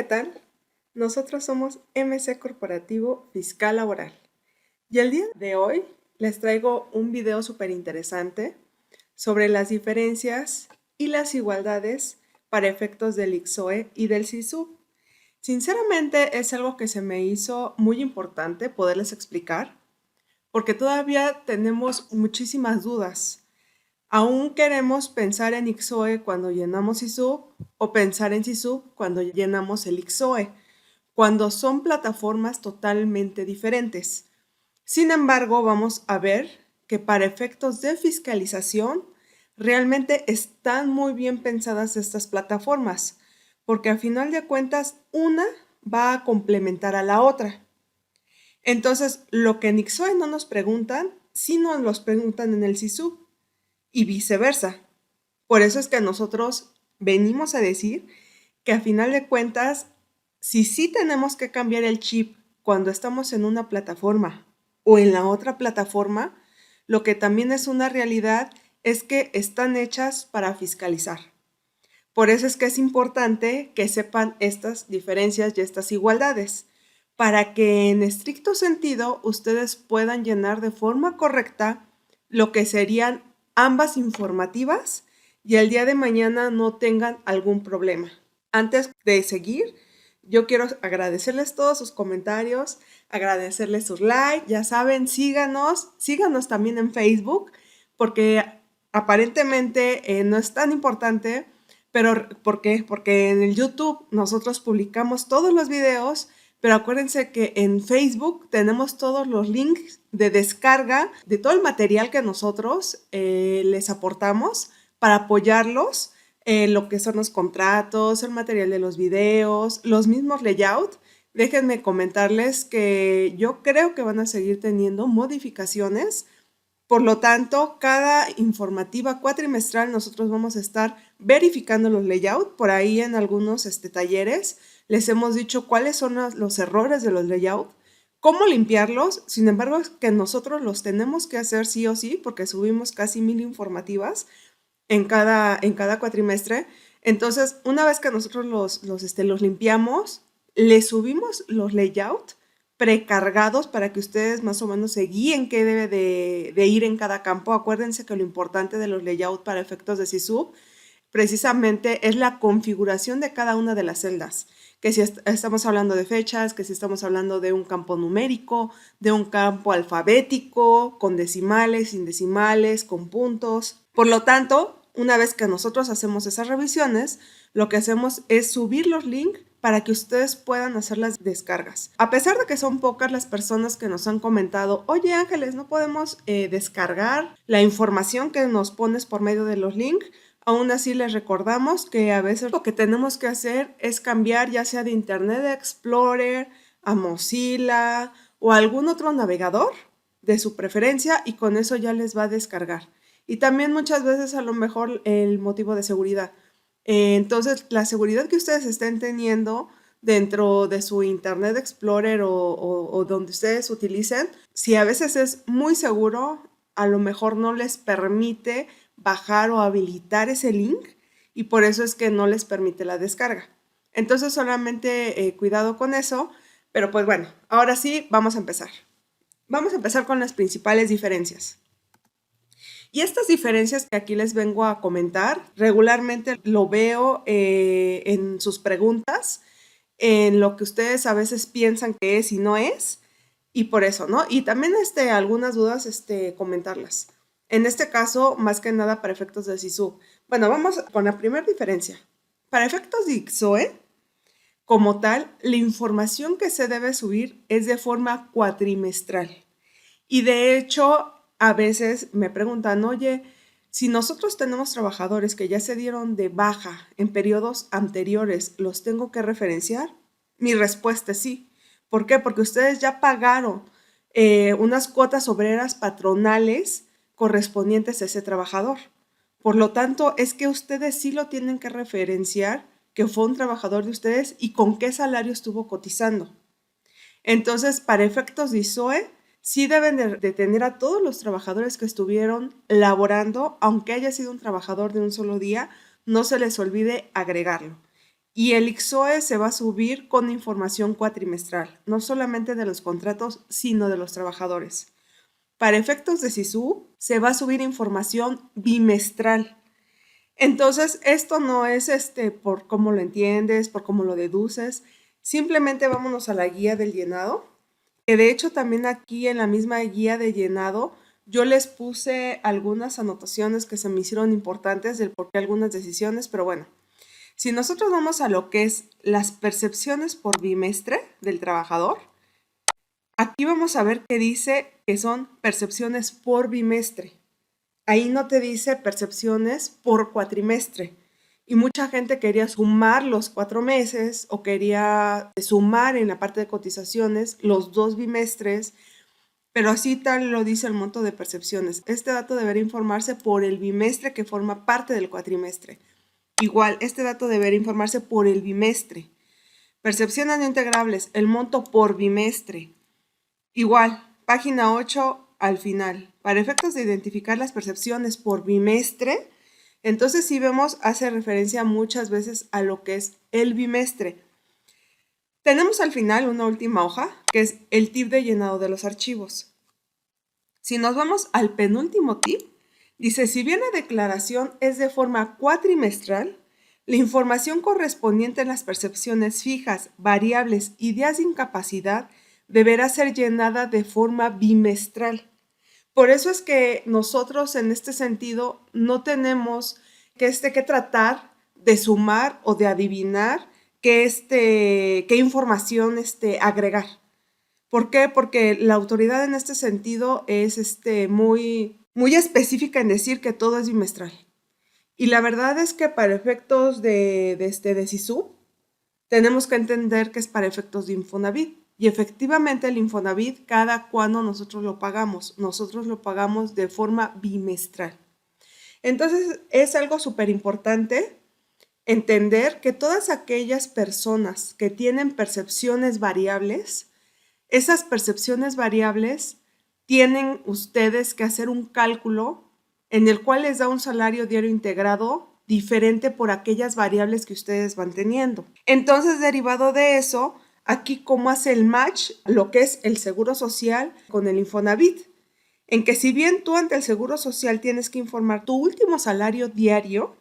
¿qué tal? Nosotros somos MC Corporativo Fiscal Laboral y el día de hoy les traigo un video súper interesante sobre las diferencias y las igualdades para efectos del ICSOE y del SISU. Sinceramente es algo que se me hizo muy importante poderles explicar porque todavía tenemos muchísimas dudas. Aún queremos pensar en ICSOE cuando llenamos SISU o pensar en SISU cuando llenamos el ICSOE, cuando son plataformas totalmente diferentes. Sin embargo, vamos a ver que para efectos de fiscalización realmente están muy bien pensadas estas plataformas, porque al final de cuentas una va a complementar a la otra. Entonces, lo que en ICSOE no nos preguntan, sí nos los preguntan en el SISU y viceversa. Por eso es que nosotros venimos a decir que a final de cuentas, si sí tenemos que cambiar el chip cuando estamos en una plataforma o en la otra plataforma, lo que también es una realidad es que están hechas para fiscalizar. Por eso es que es importante que sepan estas diferencias y estas igualdades, para que en estricto sentido ustedes puedan llenar de forma correcta lo que serían ambas informativas y el día de mañana no tengan algún problema. Antes de seguir, yo quiero agradecerles todos sus comentarios, agradecerles sus likes, ya saben, síganos también en Facebook, porque aparentemente no es tan importante, pero ¿por qué? Porque en el YouTube nosotros publicamos todos los videos, pero acuérdense que en Facebook tenemos todos los links de descarga de todo el material que nosotros les aportamos para apoyarlos, lo que son los contratos, el material de los videos, los mismos layout. Déjenme comentarles que yo creo que van a seguir teniendo modificaciones. Por lo tanto, cada informativa cuatrimestral nosotros vamos a estar verificando los layouts. Por ahí en algunos talleres les hemos dicho cuáles son los errores de los layouts, cómo limpiarlos. Sin embargo, es que nosotros los tenemos que hacer sí o sí porque subimos casi 1000 informativas en cada cuatrimestre. Entonces, una vez que nosotros los limpiamos, les subimos los layouts precargados para que ustedes más o menos se guíen qué debe de ir en cada campo. Acuérdense que lo importante de los layouts para efectos de SISU precisamente es la configuración de cada una de las celdas, que si estamos hablando de fechas, que si estamos hablando de un campo numérico, de un campo alfabético, con decimales, sin decimales, con puntos. Por lo tanto, una vez que nosotros hacemos esas revisiones, lo que hacemos es subir los links para que ustedes puedan hacer las descargas. A pesar de que son pocas las personas que nos han comentado, oye Ángeles, no podemos descargar la información que nos pones por medio de los links, aún así les recordamos que a veces lo que tenemos que hacer es cambiar ya sea de Internet Explorer a Mozilla o algún otro navegador de su preferencia y con eso ya les va a descargar. Y también muchas veces a lo mejor el motivo de seguridad. Entonces, la seguridad que ustedes estén teniendo dentro de su Internet Explorer o donde ustedes utilicen, si a veces es muy seguro, a lo mejor no les permite bajar o habilitar ese link y por eso es que no les permite la descarga. Entonces, solamente cuidado con eso, pero pues bueno, ahora sí, vamos a empezar. Vamos a empezar con las principales diferencias. Y estas diferencias que aquí les vengo a comentar, regularmente lo veo en sus preguntas, en lo que ustedes a veces piensan que es y no es, y por eso, ¿no? Y también algunas dudas, comentarlas. En este caso, más que nada para efectos de SISU. Bueno, vamos con la primera diferencia. Para efectos de ICSOE, como tal, la información que se debe subir es de forma cuatrimestral. Y de hecho, a veces me preguntan, oye, si nosotros tenemos trabajadores que ya se dieron de baja en periodos anteriores, ¿los tengo que referenciar? Mi respuesta es sí. ¿Por qué? Porque ustedes ya pagaron unas cuotas obreras patronales correspondientes a ese trabajador. Por lo tanto, es que ustedes sí lo tienen que referenciar que fue un trabajador de ustedes y con qué salario estuvo cotizando. Entonces, para efectos de ICSOE, sí deben de tener a todos los trabajadores que estuvieron laborando, aunque haya sido un trabajador de un solo día, no se les olvide agregarlo. Y el ICSOE se va a subir con información cuatrimestral, no solamente de los contratos, sino de los trabajadores. Para efectos de SISU, se va a subir información bimestral. Entonces, esto no es por cómo lo entiendes, por cómo lo deduces. Simplemente vámonos a la guía del llenado, que de hecho también aquí en la misma guía de llenado yo les puse algunas anotaciones que se me hicieron importantes del por qué algunas decisiones, pero bueno, si nosotros vamos a lo que es las percepciones por bimestre del trabajador, aquí vamos a ver que dice que son percepciones por bimestre. Ahí no te dice percepciones por cuatrimestre. Y mucha gente quería sumar los 4 meses o quería sumar en la parte de cotizaciones los 2 bimestres, pero así tal lo dice el monto de percepciones. Este dato deberá informarse por el bimestre que forma parte del cuatrimestre. Igual, este dato deberá informarse por el bimestre. Percepciones no integrables, el monto por bimestre. Igual, página 8 al final. Para efectos de identificar las percepciones por bimestre, entonces sí vemos, hace referencia muchas veces a lo que es el bimestre. Tenemos al final una última hoja, que es el tip de llenado de los archivos. Si nos vamos al penúltimo tip, dice, si bien la declaración es de forma cuatrimestral, la información correspondiente en las percepciones fijas, variables y días de incapacidad deberá ser llenada de forma bimestral. Por eso es que nosotros en este sentido no tenemos que tratar de sumar o de adivinar qué información agregar. ¿Por qué? Porque la autoridad en este sentido es muy específica en decir que todo es bimestral. Y la verdad es que para efectos de SISU, tenemos que entender que es para efectos de Infonavit. Y efectivamente el Infonavit, cada cuando nosotros lo pagamos de forma bimestral. Entonces es algo súper importante entender que todas aquellas personas que tienen percepciones variables, esas percepciones variables tienen ustedes que hacer un cálculo en el cual les da un salario diario integrado diferente por aquellas variables que ustedes van teniendo. Entonces, derivado de eso, aquí cómo hace el match lo que es el Seguro Social con el Infonavit, en que si bien tú ante el Seguro Social tienes que informar tu último salario diario,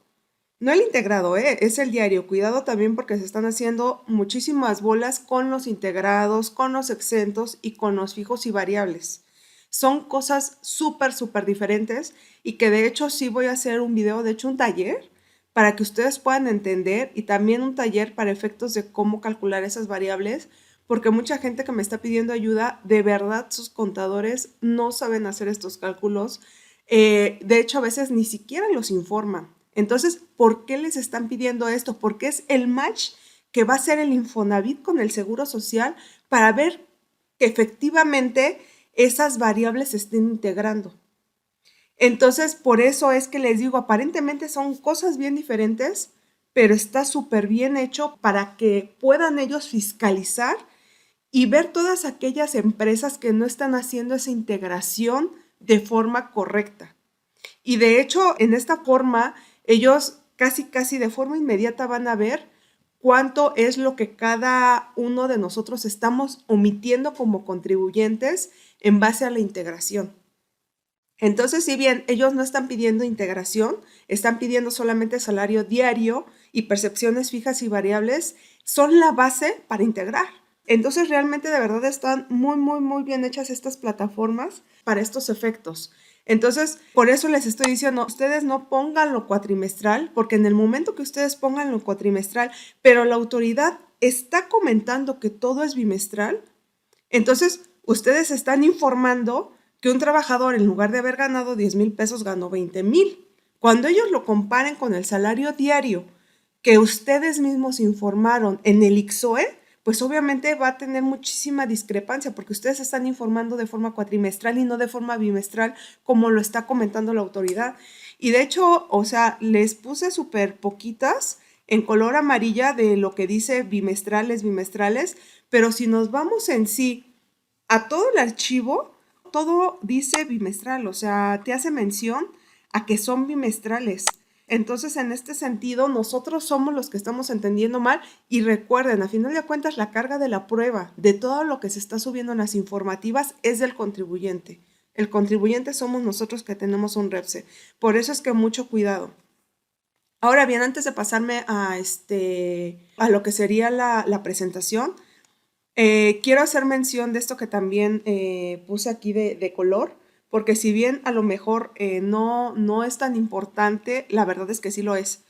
no el integrado, es el diario. Cuidado también porque se están haciendo muchísimas bolas con los integrados, con los exentos y con los fijos y variables. Son cosas súper, súper diferentes y que de hecho sí voy a hacer un video, de hecho un taller, para que ustedes puedan entender y también un taller para efectos de cómo calcular esas variables, porque mucha gente que me está pidiendo ayuda, de verdad sus contadores no saben hacer estos cálculos. De hecho, a veces ni siquiera los informan. Entonces, ¿por qué les están pidiendo esto? Porque es el match que va a hacer el Infonavit con el Seguro Social para ver que efectivamente esas variables se estén integrando. Entonces, por eso es que les digo, aparentemente son cosas bien diferentes, pero está súper bien hecho para que puedan ellos fiscalizar y ver todas aquellas empresas que no están haciendo esa integración de forma correcta. Y de hecho, en esta forma, ellos casi de forma inmediata van a ver cuánto es lo que cada uno de nosotros estamos omitiendo como contribuyentes en base a la integración. Entonces, si bien ellos no están pidiendo integración, están pidiendo solamente salario diario y percepciones fijas y variables, son la base para integrar. Entonces, realmente de verdad están muy bien hechas estas plataformas para estos efectos. Entonces, por eso les estoy diciendo, ustedes no pongan lo cuatrimestral, porque en el momento que ustedes pongan lo cuatrimestral, pero la autoridad está comentando que todo es bimestral, entonces ustedes están informando que un trabajador en lugar de haber ganado 10,000 pesos ganó 20,000. Cuando ellos lo comparen con el salario diario que ustedes mismos informaron en el ICSOE, pues obviamente va a tener muchísima discrepancia porque ustedes están informando de forma cuatrimestral y no de forma bimestral como lo está comentando la autoridad. Y de hecho, o sea, les puse súper poquitas en color amarilla de lo que dice bimestrales, pero si nos vamos en sí a todo el archivo, todo dice bimestral, o sea, te hace mención a que son bimestrales. Entonces, en este sentido, nosotros somos los que estamos entendiendo mal y recuerden, a final de cuentas, la carga de la prueba de todo lo que se está subiendo en las informativas es del contribuyente. El contribuyente somos nosotros que tenemos un REPSE. Por eso es que mucho cuidado. Ahora bien, antes de pasarme a lo que sería la presentación, quiero hacer mención de esto que también puse aquí de color, porque si bien a lo mejor no es tan importante, la verdad es que sí lo es.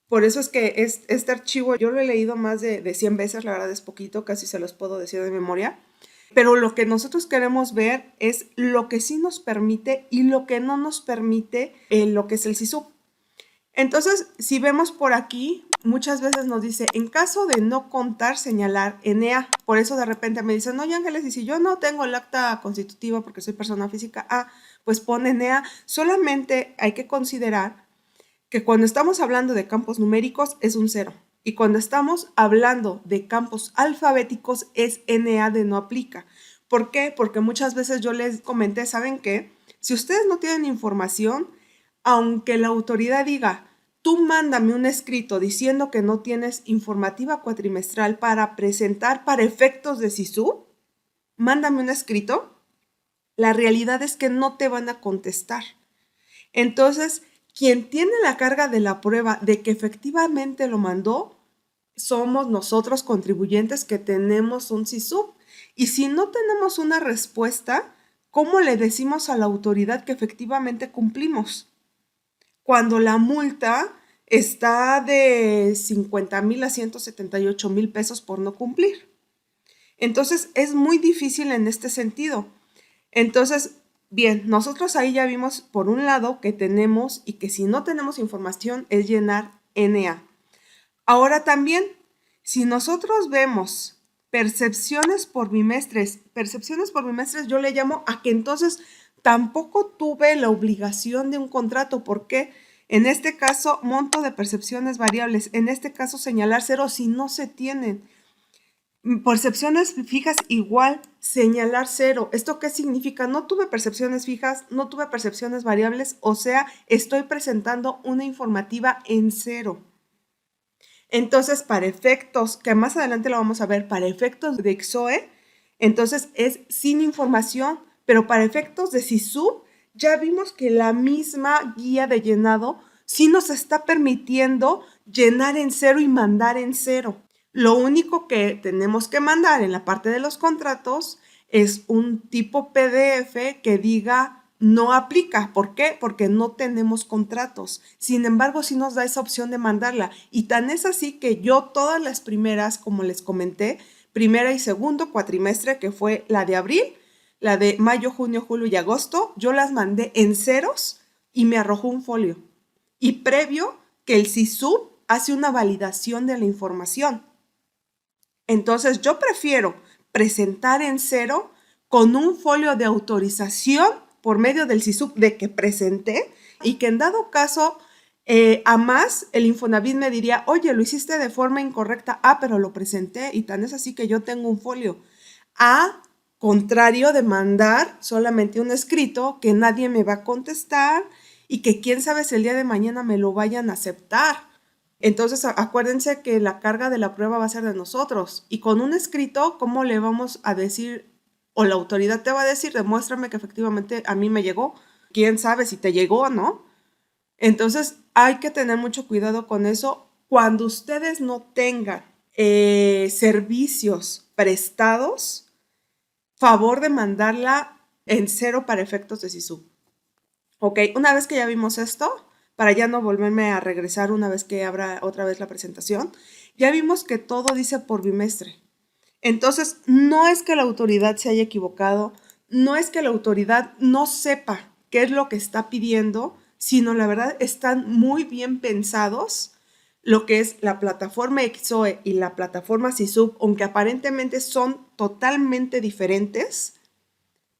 Por eso es que este archivo yo lo he leído más de 100 veces, la verdad es poquito, casi se los puedo decir de memoria. Pero lo que nosotros queremos ver es lo que sí nos permite y lo que no nos permite lo que es el SISUB. Entonces, si vemos por aquí, muchas veces nos dice, en caso de no contar, señalar NA. Por eso de repente me dicen, oye Ángeles, y si yo no tengo el acta constitutiva porque soy persona física, pues pon NA. Solamente hay que considerar que cuando estamos hablando de campos numéricos es un 0. Y cuando estamos hablando de campos alfabéticos es NA de no aplica. ¿Por qué? Porque muchas veces yo les comenté, ¿saben qué? Si ustedes no tienen información, aunque la autoridad diga, tú mándame un escrito diciendo que no tienes informativa cuatrimestral para presentar para efectos de SISU, mándame un escrito, la realidad es que no te van a contestar. Entonces, quien tiene la carga de la prueba de que efectivamente lo mandó, somos nosotros contribuyentes que tenemos un SISU. Y si no tenemos una respuesta, ¿cómo le decimos a la autoridad que efectivamente cumplimos? Cuando la multa está de 50,000 a 178,000 pesos por no cumplir. Entonces, es muy difícil en este sentido. Entonces, bien, nosotros ahí ya vimos por un lado que tenemos y que si no tenemos información es llenar NA. Ahora también, si nosotros vemos percepciones por bimestres yo le llamo a que entonces tampoco tuve la obligación de un contrato. ¿Por qué? En este caso, monto de percepciones variables. En este caso, señalar 0 si no se tienen. Percepciones fijas igual, señalar 0. ¿Esto qué significa? No tuve percepciones fijas, no tuve percepciones variables, o sea, estoy presentando una informativa en 0. Entonces, para efectos, que más adelante lo vamos a ver, para efectos de ICSOE, entonces es sin información, pero para efectos de SISU, ya vimos que la misma guía de llenado sí nos está permitiendo llenar en 0 y mandar en 0. Lo único que tenemos que mandar en la parte de los contratos es un tipo PDF que diga no aplica. ¿Por qué? Porque no tenemos contratos. Sin embargo, sí nos da esa opción de mandarla. Y tan es así que yo todas las primeras, como les comenté, primera y segundo cuatrimestre, que fue la de abril, la de mayo, junio, julio y agosto, yo las mandé en ceros y me arrojó un folio. Y previo que el SISU hace una validación de la información. Entonces, yo prefiero presentar en 0 con un folio de autorización por medio del SISUB de que presenté y que en dado caso, a más, el Infonavit me diría, oye, lo hiciste de forma incorrecta, pero lo presenté y tan es así que yo tengo un folio. A contrario de mandar solamente un escrito que nadie me va a contestar y que quién sabe si el día de mañana me lo vayan a aceptar. Entonces, acuérdense que la carga de la prueba va a ser de nosotros. Y con un escrito, ¿cómo le vamos a decir? O la autoridad te va a decir, demuéstrame que efectivamente a mí me llegó. ¿Quién sabe si te llegó o no? Entonces, hay que tener mucho cuidado con eso. Cuando ustedes no tengan servicios prestados, favor de mandarla en 0 para efectos de SISU. Ok, una vez que ya vimos esto, para ya no volverme a regresar una vez que abra otra vez la presentación, ya vimos que todo dice por bimestre. Entonces, no es que la autoridad se haya equivocado, no es que la autoridad no sepa qué es lo que está pidiendo, sino la verdad están muy bien pensados lo que es la plataforma ICSOE y la plataforma SISUB, aunque aparentemente son totalmente diferentes,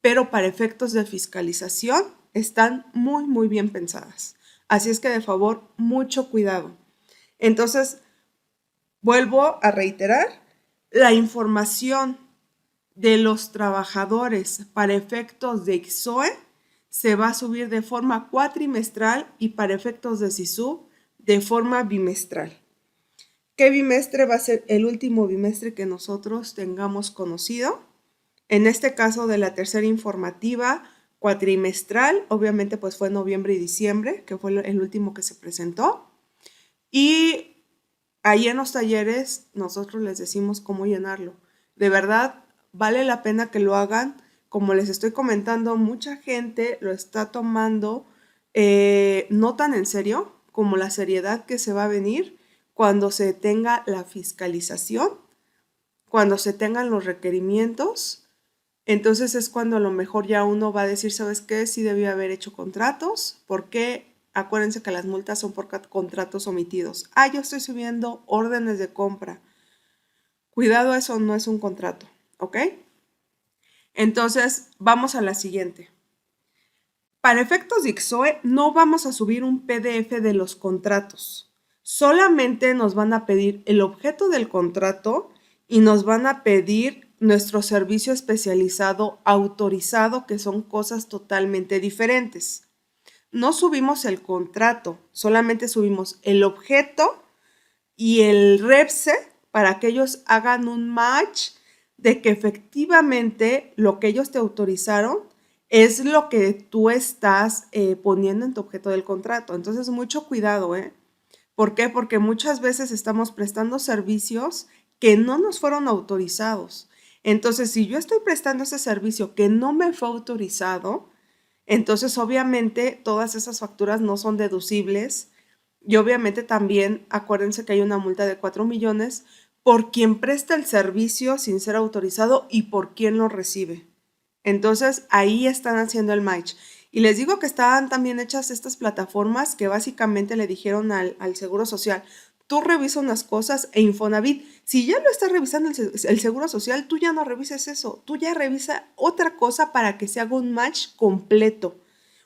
pero para efectos de fiscalización están muy, muy bien pensadas. Así es que de favor, mucho cuidado. Entonces, vuelvo a reiterar, la información de los trabajadores para efectos de ICSOE se va a subir de forma cuatrimestral y para efectos de SISU de forma bimestral. ¿Qué bimestre va a ser el último bimestre que nosotros tengamos conocido? En este caso de la tercera informativa cuatrimestral, obviamente pues fue noviembre y diciembre, que fue el último que se presentó. Y ahí en los talleres nosotros les decimos cómo llenarlo. De verdad, vale la pena que lo hagan. Como les estoy comentando, mucha gente lo está tomando no tan en serio como la seriedad que se va a venir cuando se tenga la fiscalización, cuando se tengan los requerimientos. Entonces es cuando a lo mejor ya uno va a decir, ¿sabes qué? Sí debía haber hecho contratos, porque acuérdense que las multas son por contratos omitidos. Yo estoy subiendo órdenes de compra. Cuidado, eso no es un contrato, ¿ok? Entonces, vamos a la siguiente. Para efectos de ICSOE, no vamos a subir un PDF de los contratos. Solamente nos van a pedir el objeto del contrato y nos van a pedir nuestro servicio especializado autorizado, que son cosas totalmente diferentes. No subimos el contrato, solamente subimos el objeto y el REPSE para que ellos hagan un match de que efectivamente lo que ellos te autorizaron es lo que tú estás poniendo en tu objeto del contrato. Entonces, mucho cuidado, ¿eh? ¿Por qué? Porque muchas veces estamos prestando servicios que no nos fueron autorizados. Entonces, si yo estoy prestando ese servicio que no me fue autorizado, entonces obviamente todas esas facturas no son deducibles y obviamente también acuérdense que hay una multa de 4 millones por quien presta el servicio sin ser autorizado y por quien lo recibe. Entonces ahí están haciendo el match. Y les digo que estaban también hechas estas plataformas que básicamente le dijeron al Seguro Social, tú revisa unas cosas e Infonavit, si ya lo está revisando el Seguro Social, tú ya no revises eso, tú ya revisa otra cosa para que se haga un match completo.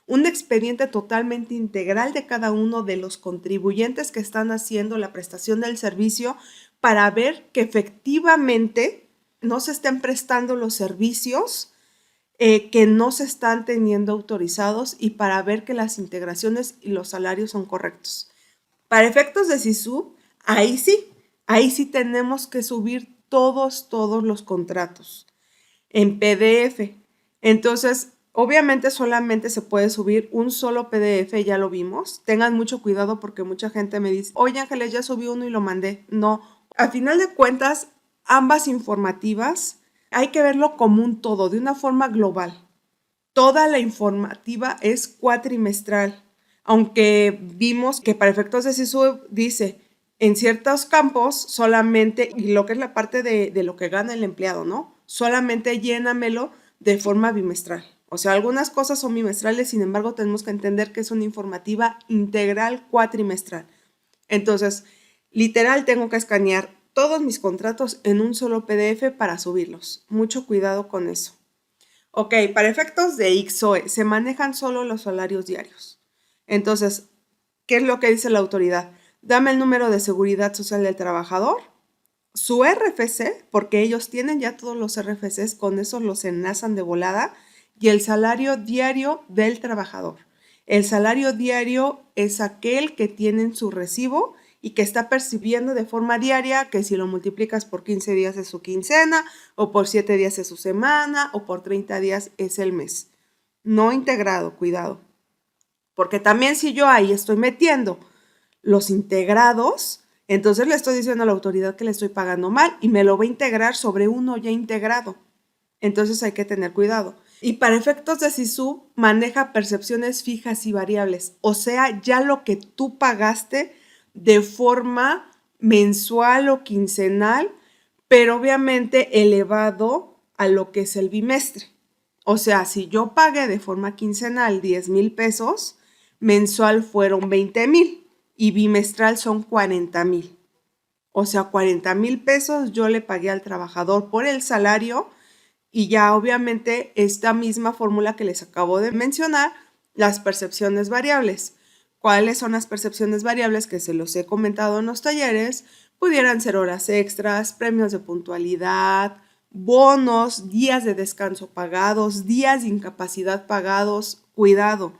Un expediente totalmente integral de cada uno de los contribuyentes que están haciendo la prestación del servicio para ver que efectivamente no se estén prestando los servicios que no se están teniendo autorizados y para ver que las integraciones y los salarios son correctos. Para efectos de SISU, ahí sí tenemos que subir todos los contratos en PDF. Entonces, obviamente solamente se puede subir un solo PDF, ya lo vimos. Tengan mucho cuidado porque mucha gente me dice, oye Ángeles, ya subí uno y lo mandé. No, a final de cuentas, ambas informativas hay que verlo como un todo, de una forma global. Toda la informativa es cuatrimestral, aunque vimos que para efectos de SISU dice en ciertos campos solamente, y lo que es la parte de lo que gana el empleado, ¿no? Solamente llénamelo de forma bimestral. O sea, algunas cosas son bimestrales, sin embargo, tenemos que entender que es una informativa integral cuatrimestral. Entonces, literal, tengo que escanear todos mis contratos en un solo PDF para subirlos. Mucho cuidado con eso. Ok, para efectos de ICSOE se manejan solo los salarios diarios. Entonces, ¿qué es lo que dice la autoridad? Dame el número de seguridad social del trabajador, su RFC, porque ellos tienen ya todos los RFCs, con eso los enlazan de volada, y el salario diario del trabajador. El salario diario es aquel que tiene en su recibo y que está percibiendo de forma diaria, que si lo multiplicas por 15 días es su quincena, o por 7 días es su semana, o por 30 días es el mes. No integrado, cuidado. Porque también si yo ahí estoy metiendo los integrados, entonces le estoy diciendo a la autoridad que le estoy pagando mal y me lo va a integrar sobre uno ya integrado. Entonces hay que tener cuidado. Y para efectos de SISU maneja percepciones fijas y variables, o sea, ya lo que tú pagaste de forma mensual o quincenal, pero obviamente elevado a lo que es el bimestre. O sea, si yo pagué de forma quincenal 10,000 pesos, mensual fueron 20,000 y bimestral son 40,000. O sea, 40,000 pesos yo le pagué al trabajador por el salario y ya obviamente esta misma fórmula que les acabo de mencionar, las percepciones variables. ¿Cuáles son las percepciones variables que se los he comentado en los talleres? Pudieran ser horas extras, premios de puntualidad, bonos, días de descanso pagados, días de incapacidad pagados, cuidado,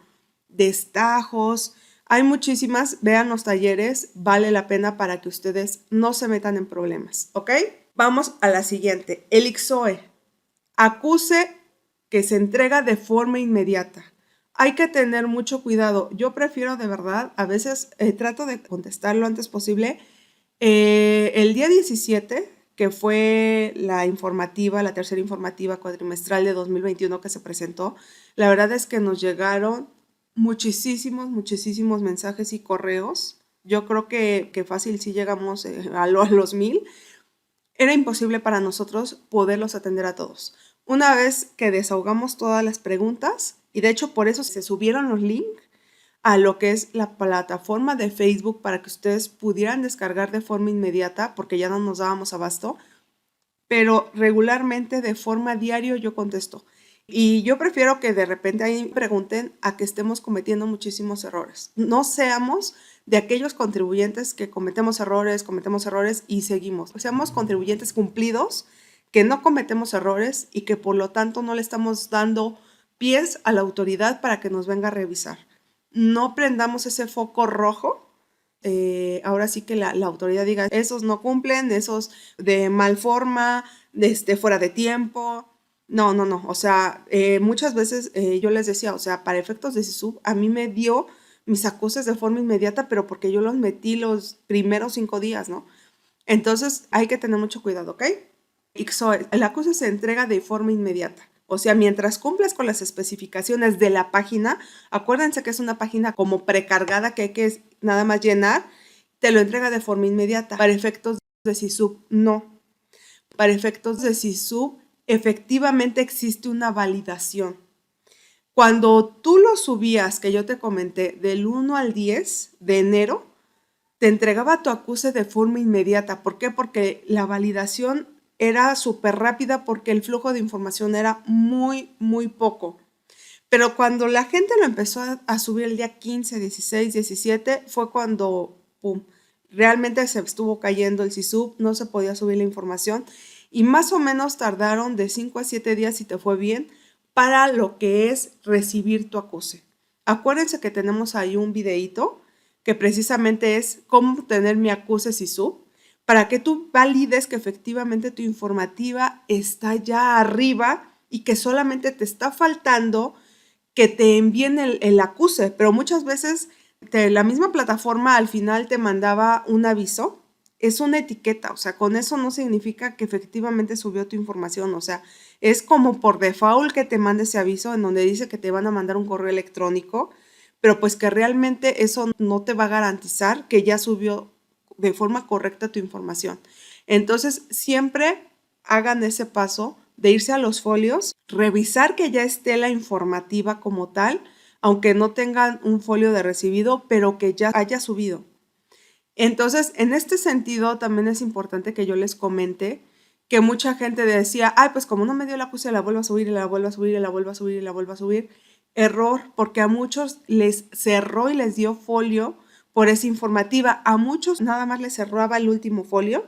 destajos, Hay muchísimas, vean los talleres, vale la pena para que ustedes no se metan en problemas, ¿ok? Vamos a la siguiente, el ICSOE. Acuse que se entrega de forma inmediata. Hay que tener mucho cuidado. Yo prefiero de verdad, a veces trato de contestar lo antes posible. El día 17, que fue la informativa, la tercera informativa cuatrimestral de 2021 que se presentó, la verdad es que nos llegaron muchísimos mensajes y correos. Yo creo que fácil si llegamos a los 1000. Era imposible para nosotros poderlos atender a todos. Una vez que desahogamos todas las preguntas, y de hecho por eso se subieron los links a lo que es la plataforma de Facebook para que ustedes pudieran descargar de forma inmediata, porque ya no nos dábamos abasto, pero regularmente de forma diaria yo contesto. Y yo prefiero que de repente ahí pregunten a que estemos cometiendo muchísimos errores. No seamos de aquellos contribuyentes que cometemos errores y seguimos. Seamos contribuyentes cumplidos, que no cometemos errores y que por lo tanto no le estamos dando pies a la autoridad para que nos venga a revisar. No prendamos ese foco rojo. Ahora sí que la autoridad diga, esos no cumplen, esos de mal forma, fuera de tiempo. No. O sea, muchas veces yo les decía, o sea, para efectos de SISUB, a mí me dio mis acuses de forma inmediata, pero porque yo los metí los primeros 5 días, ¿no? Entonces hay que tener mucho cuidado, ¿ok? ICSOE, el acuse se entrega de forma inmediata. O sea, mientras cumples con las especificaciones de la página, acuérdense que es una página como precargada que hay que nada más llenar, te lo entrega de forma inmediata. Para efectos de SISUB, no. Para efectos de SISUB, efectivamente existe una validación. Cuando tú lo subías, que yo te comenté, del 1 al 10 de enero, te entregaba tu acuse de forma inmediata. ¿Por qué? Porque la validación era súper rápida porque el flujo de información era muy poco. Pero cuando la gente lo empezó a subir el día 15, 16, 17, fue cuando, ¡pum!, realmente se estuvo cayendo el SISUB, no se podía subir la información y más o menos tardaron de 5 a 7 días, si te fue bien, para lo que es recibir tu acuse. Acuérdense que tenemos ahí un videíto que precisamente es cómo obtener mi acuse SISUB, para que tú valides que efectivamente tu informativa está ya arriba y que solamente te está faltando que te envíen el acuse, pero muchas veces la misma plataforma al final te mandaba un aviso, es una etiqueta, o sea, con eso no significa que efectivamente subió tu información, o sea, es como por default que te mande ese aviso en donde dice que te van a mandar un correo electrónico, pero pues que realmente eso no te va a garantizar que ya subió de forma correcta tu información. Entonces, siempre hagan ese paso de irse a los folios, revisar que ya esté la informativa como tal, aunque no tengan un folio de recibido, pero que ya haya subido. Entonces, en este sentido, también es importante que yo les comente que mucha gente decía, ay, pues como no me dio la acuse, la vuelvo a subir, y la vuelvo a subir, y la vuelvo a subir, y la vuelvo a subir. Error, porque a muchos les cerró y les dio folio por esa informativa. A muchos nada más les cerraba el último folio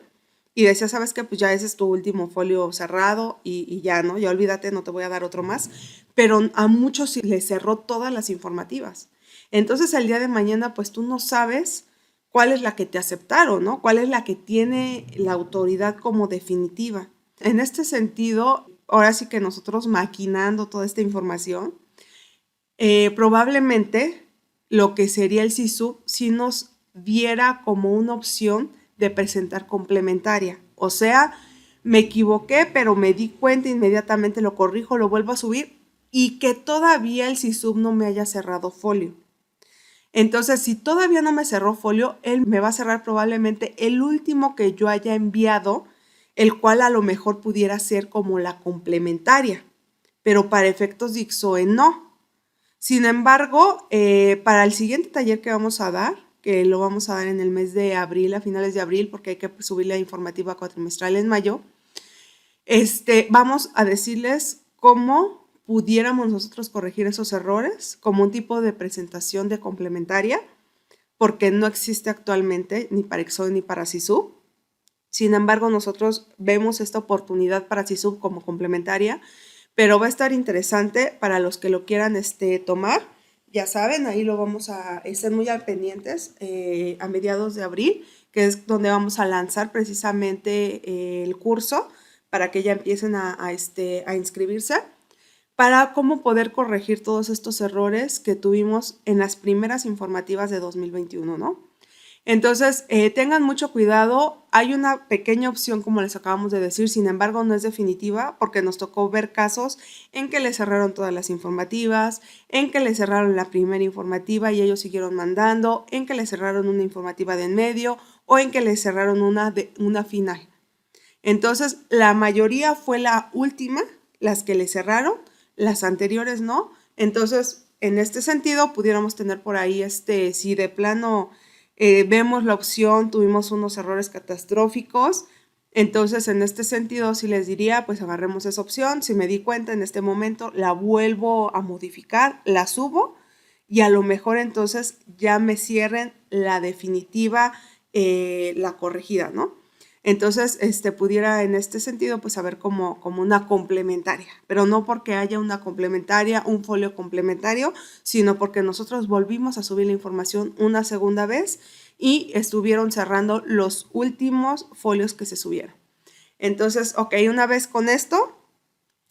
y decía, ¿sabes qué? Pues ya ese es tu último folio cerrado y ya, ¿no? Ya olvídate, no te voy a dar otro más. Pero a muchos sí les cerró todas las informativas. Entonces, el día de mañana, pues tú no sabes cuál es la que te aceptaron, ¿no? Cuál es la que tiene la autoridad como definitiva. En este sentido, ahora sí que nosotros maquinando toda esta información, probablemente lo que sería el SISUB si nos diera como una opción de presentar complementaria. O sea, me equivoqué, pero me di cuenta, inmediatamente lo corrijo, lo vuelvo a subir y que todavía el SISUB no me haya cerrado folio. Entonces, si todavía no me cerró folio, él me va a cerrar probablemente el último que yo haya enviado, el cual a lo mejor pudiera ser como la complementaria, pero para efectos de ICSOE no. Sin embargo, para el siguiente taller que vamos a dar, que lo vamos a dar en el mes de abril, a finales de abril, porque hay que subir la informativa cuatrimestral en mayo, vamos a decirles cómo pudiéramos nosotros corregir esos errores como un tipo de presentación de complementaria, porque no existe actualmente ni para ICSOE ni para SISUB. Sin embargo, nosotros vemos esta oportunidad para SISUB como complementaria, pero va a estar interesante para los que lo quieran tomar. ya saben, ahí lo vamos a estar muy al pendientes a mediados de abril, que es donde vamos a lanzar precisamente el curso para que ya empiecen a inscribirse, para cómo poder corregir todos estos errores que tuvimos en las primeras informativas de 2021, ¿no? Entonces, tengan mucho cuidado. Hay una pequeña opción, como les acabamos de decir, sin embargo, no es definitiva porque nos tocó ver casos en que les cerraron todas las informativas, en que les cerraron la primera informativa y ellos siguieron mandando, en que les cerraron una informativa de en medio o en que les cerraron una final. Entonces, la mayoría fue la última, las que le cerraron, las anteriores no. Entonces, en este sentido, pudiéramos tener por ahí, si de plano vemos la opción, tuvimos unos errores catastróficos, entonces en este sentido sí les diría, pues agarremos esa opción. Si me di cuenta en este momento, la vuelvo a modificar, la subo y a lo mejor entonces ya me cierren la definitiva, la corregida, ¿no? Entonces, pudiera en este sentido, pues haber como una complementaria, pero no porque haya una complementaria, un folio complementario, sino porque nosotros volvimos a subir la información una segunda vez y estuvieron cerrando los últimos folios que se subieron. Entonces, ok, una vez con esto,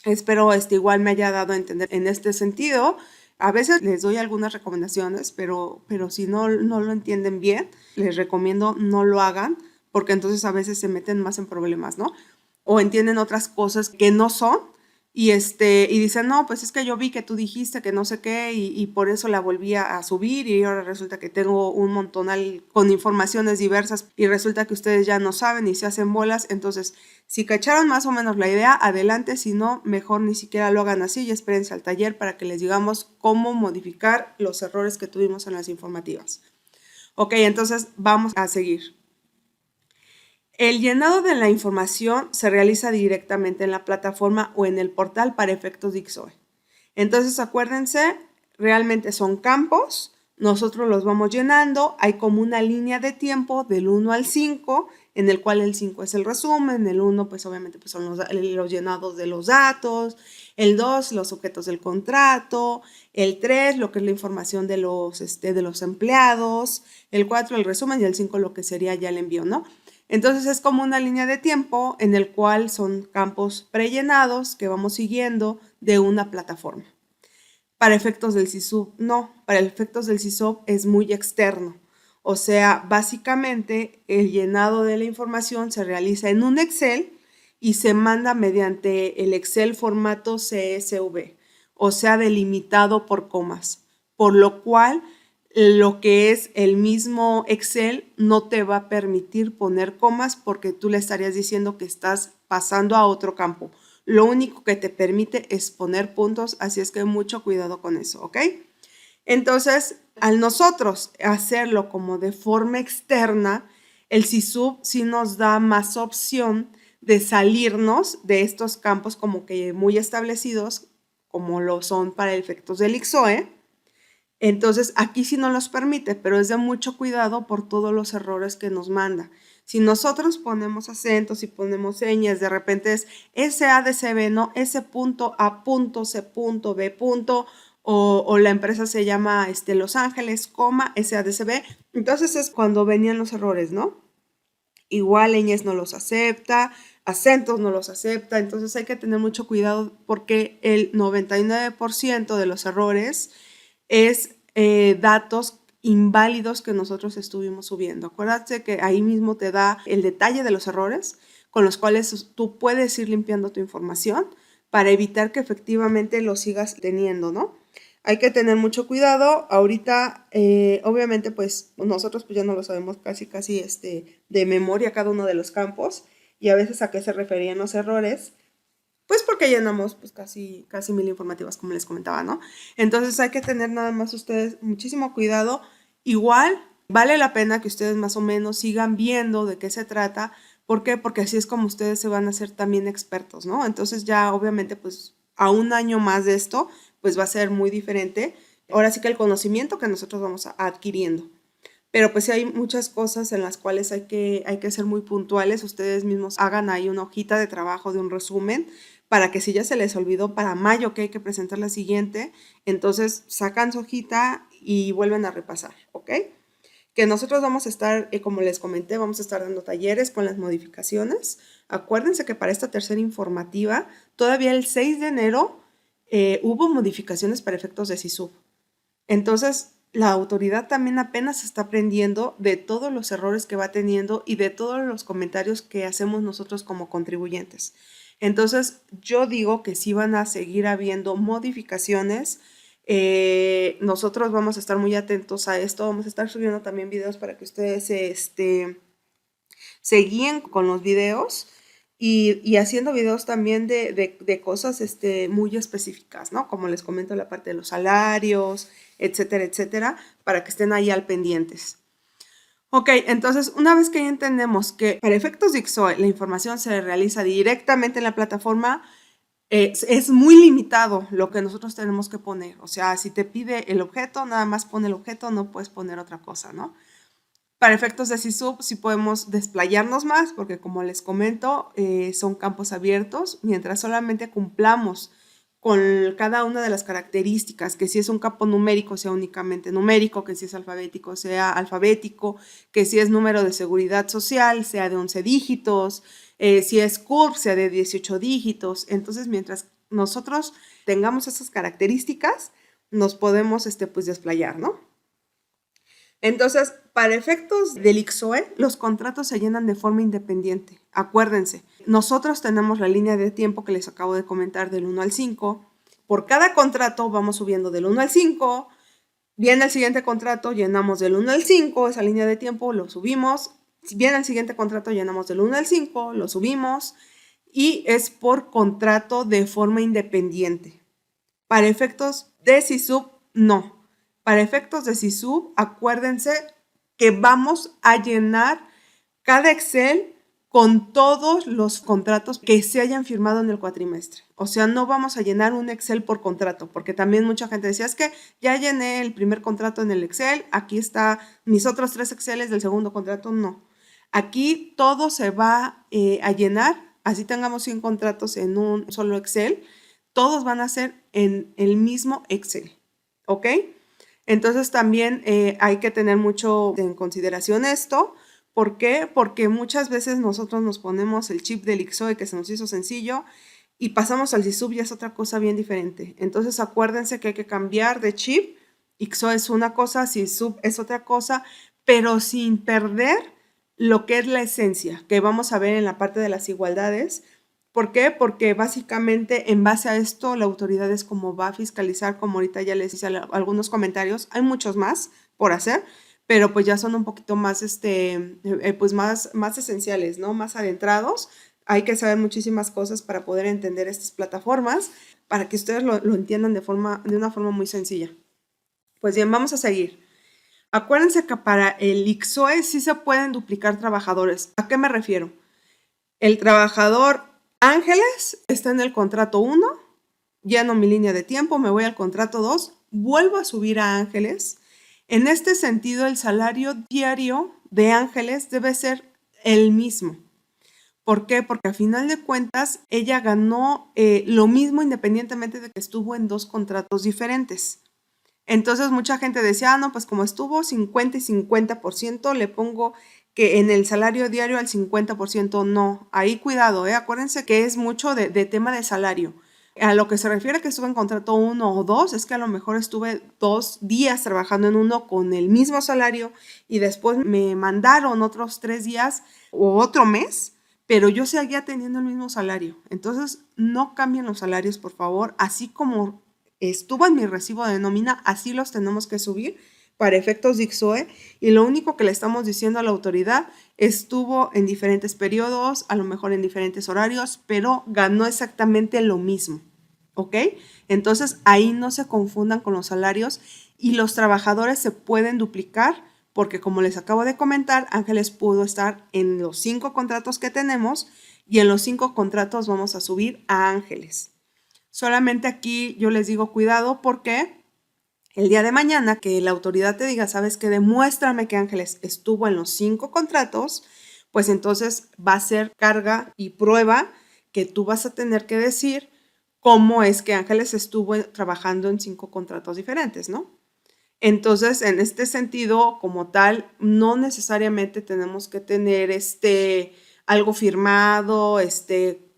espero igual me haya dado a entender en este sentido. A veces les doy algunas recomendaciones, pero si no lo entienden bien, les recomiendo no lo hagan, porque entonces a veces se meten más en problemas, ¿no? O entienden otras cosas que no son y dicen, no, pues es que yo vi que tú dijiste que no sé qué y por eso la volví a subir y ahora resulta que tengo un montonal con informaciones diversas y resulta que ustedes ya no saben y se hacen bolas. Entonces, si cacharon más o menos la idea, adelante, si no, mejor ni siquiera lo hagan así y espérense al taller para que les digamos cómo modificar los errores que tuvimos en las informativas. Ok, entonces vamos a seguir. El llenado de la información se realiza directamente en la plataforma o en el portal para efectos de ICSOE. Entonces, acuérdense, realmente son campos, nosotros los vamos llenando, hay como una línea de tiempo del 1 al 5, en el cual el 5 es el resumen, el 1 pues obviamente pues, son los llenados de los datos, el 2 los objetos del contrato, el 3 lo que es la información de los empleados, el 4 el resumen y el 5 lo que sería ya el envío, ¿no? Entonces es como una línea de tiempo en el cual son campos prellenados que vamos siguiendo de una plataforma. Para efectos del CISUB, no. Para efectos del CISUB es muy externo. O sea, básicamente el llenado de la información se realiza en un Excel y se manda mediante el Excel formato CSV, o sea, delimitado por comas, por lo cual lo que es el mismo Excel no te va a permitir poner comas porque tú le estarías diciendo que estás pasando a otro campo. Lo único que te permite es poner puntos, así es que mucho cuidado con eso, ¿ok? Entonces, al nosotros hacerlo como de forma externa, el CISUB sí nos da más opción de salirnos de estos campos como que muy establecidos, como lo son para efectos del ICSOE. Entonces, aquí sí no los permite, pero es de mucho cuidado por todos los errores que nos manda. Si nosotros ponemos acentos y ponemos señas, de repente es SADCB, ¿no? S punto A punto C punto B punto, o la empresa se llama Los Ángeles, coma, SADCB. Entonces es cuando venían los errores, ¿no? Igual ñes no los acepta, acentos no los acepta, entonces hay que tener mucho cuidado porque el 99% de los errores es datos inválidos que nosotros estuvimos subiendo. Acuérdate que ahí mismo te da el detalle de los errores con los cuales tú puedes ir limpiando tu información para evitar que efectivamente lo sigas teniendo, ¿no? Hay que tener mucho cuidado. Ahorita, obviamente, pues nosotros pues ya no lo sabemos casi de memoria cada uno de los campos y a veces a qué se referían los errores. Pues porque llenamos pues casi 1000 informativas, como les comentaba, ¿no? Entonces hay que tener nada más ustedes muchísimo cuidado. Igual vale la pena que ustedes más o menos sigan viendo de qué se trata. ¿Por qué? Porque así es como ustedes se van a hacer también expertos, ¿no? Entonces ya obviamente pues a un año más de esto pues va a ser muy diferente. Ahora sí que el conocimiento que nosotros vamos adquiriendo. Pero pues sí hay muchas cosas en las cuales hay que ser muy puntuales. Ustedes mismos hagan ahí una hojita de trabajo de un resumen para que si ya se les olvidó para mayo que hay que presentar la siguiente, entonces sacan su hojita y vuelven a repasar, ¿ok? Que nosotros vamos a estar, como les comenté, vamos a estar dando talleres con las modificaciones. Acuérdense que para esta tercera informativa, todavía el 6 de enero hubo modificaciones para efectos de SISUB. Entonces, la autoridad también apenas está aprendiendo de todos los errores que va teniendo y de todos los comentarios que hacemos nosotros como contribuyentes. Entonces, yo digo que sí van a seguir habiendo modificaciones. Nosotros vamos a estar muy atentos a esto. Vamos a estar subiendo también videos para que ustedes se guíen con los videos y haciendo videos también de cosas muy específicas, ¿no? Como les comento, la parte de los salarios, etcétera, etcétera, para que estén ahí al pendientes. Ok, entonces una vez que ya entendemos que para efectos de ICSOE la información se realiza directamente en la plataforma, es muy limitado lo que nosotros tenemos que poner. O sea, si te pide el objeto, nada más pone el objeto, no puedes poner otra cosa, ¿no? Para efectos de SISUB sí podemos desplayarnos más porque, como les comento, son campos abiertos. Mientras solamente cumplamos con cada una de las características, que si es un campo numérico sea únicamente numérico, que si es alfabético sea alfabético, que si es número de seguridad social sea de 11 dígitos, si es CURP sea de 18 dígitos. Entonces, mientras nosotros tengamos esas características, nos podemos pues desplayar, ¿no? Entonces, para efectos del ICSOE, los contratos se llenan de forma independiente. Acuérdense, nosotros tenemos la línea de tiempo que les acabo de comentar del 1 al 5. Por cada contrato vamos subiendo del 1 al 5. Viene el siguiente contrato, llenamos del 1 al 5, esa línea de tiempo lo subimos. Viene el siguiente contrato, llenamos del 1 al 5, lo subimos. Y es por contrato de forma independiente. Para efectos de SISUB, no. Para efectos de SISUB, acuérdense que vamos a llenar cada Excel con todos los contratos que se hayan firmado en el cuatrimestre. O sea, no vamos a llenar un Excel por contrato, porque también mucha gente decía, es que ya llené el primer contrato en el Excel, aquí está mis otros 3 Exceles del segundo contrato. No. Aquí todo se va a llenar, así tengamos 100 contratos en un solo Excel, todos van a ser en el mismo Excel, ¿ok? Entonces también hay que tener mucho en consideración esto. ¿Por qué? Porque muchas veces nosotros nos ponemos el chip del ICSOE que se nos hizo sencillo y pasamos al SISUB y es otra cosa bien diferente. Entonces acuérdense que hay que cambiar de chip. ICSOE es una cosa, SISUB es otra cosa, pero sin perder lo que es la esencia, que vamos a ver en la parte de las igualdades. ¿Por qué? Porque básicamente en base a esto la autoridad es como va a fiscalizar, como ahorita ya les hice algunos comentarios. Hay muchos más por hacer, pero pues ya son un poquito más, pues más esenciales, ¿no? Más adentrados. Hay que saber muchísimas cosas para poder entender estas plataformas, para que ustedes lo entiendan de una forma muy sencilla. Pues bien, vamos a seguir. Acuérdense que para el ICSOE sí se pueden duplicar trabajadores. ¿A qué me refiero? El trabajador Ángeles está en el contrato 1, lleno mi línea de tiempo, me voy al contrato 2, vuelvo a subir a Ángeles. En este sentido, el salario diario de Ángeles debe ser el mismo. ¿Por qué? Porque a final de cuentas ella ganó lo mismo independientemente de que estuvo en 2 contratos diferentes. Entonces mucha gente decía, no, pues como estuvo 50 y 50%, le pongo que en el salario diario al 50%. No, ahí cuidado, acuérdense que es mucho de tema de salario. A lo que se refiere que estuve en contrato 1 o 2, es que a lo mejor estuve 2 días trabajando en uno con el mismo salario y después me mandaron otros 3 días o otro mes, pero yo seguía teniendo el mismo salario. Entonces no cambien los salarios, por favor, así como estuvo en mi recibo de nómina, así los tenemos que subir para efectos de ICSOE, y lo único que le estamos diciendo a la autoridad, estuvo en diferentes periodos, a lo mejor en diferentes horarios, pero ganó exactamente lo mismo, ¿ok? Entonces ahí no se confundan con los salarios y los trabajadores se pueden duplicar porque, como les acabo de comentar, Ángeles pudo estar en los 5 contratos que tenemos y en los 5 contratos vamos a subir a Ángeles. Solamente aquí yo les digo cuidado porque el día de mañana que la autoridad te diga, sabes que demuéstrame que Ángeles estuvo en los 5 contratos, pues entonces va a ser carga y prueba que tú vas a tener que decir cómo es que Ángeles estuvo trabajando en 5 contratos diferentes, ¿no? Entonces, en este sentido, como tal, no necesariamente tenemos que tener algo firmado,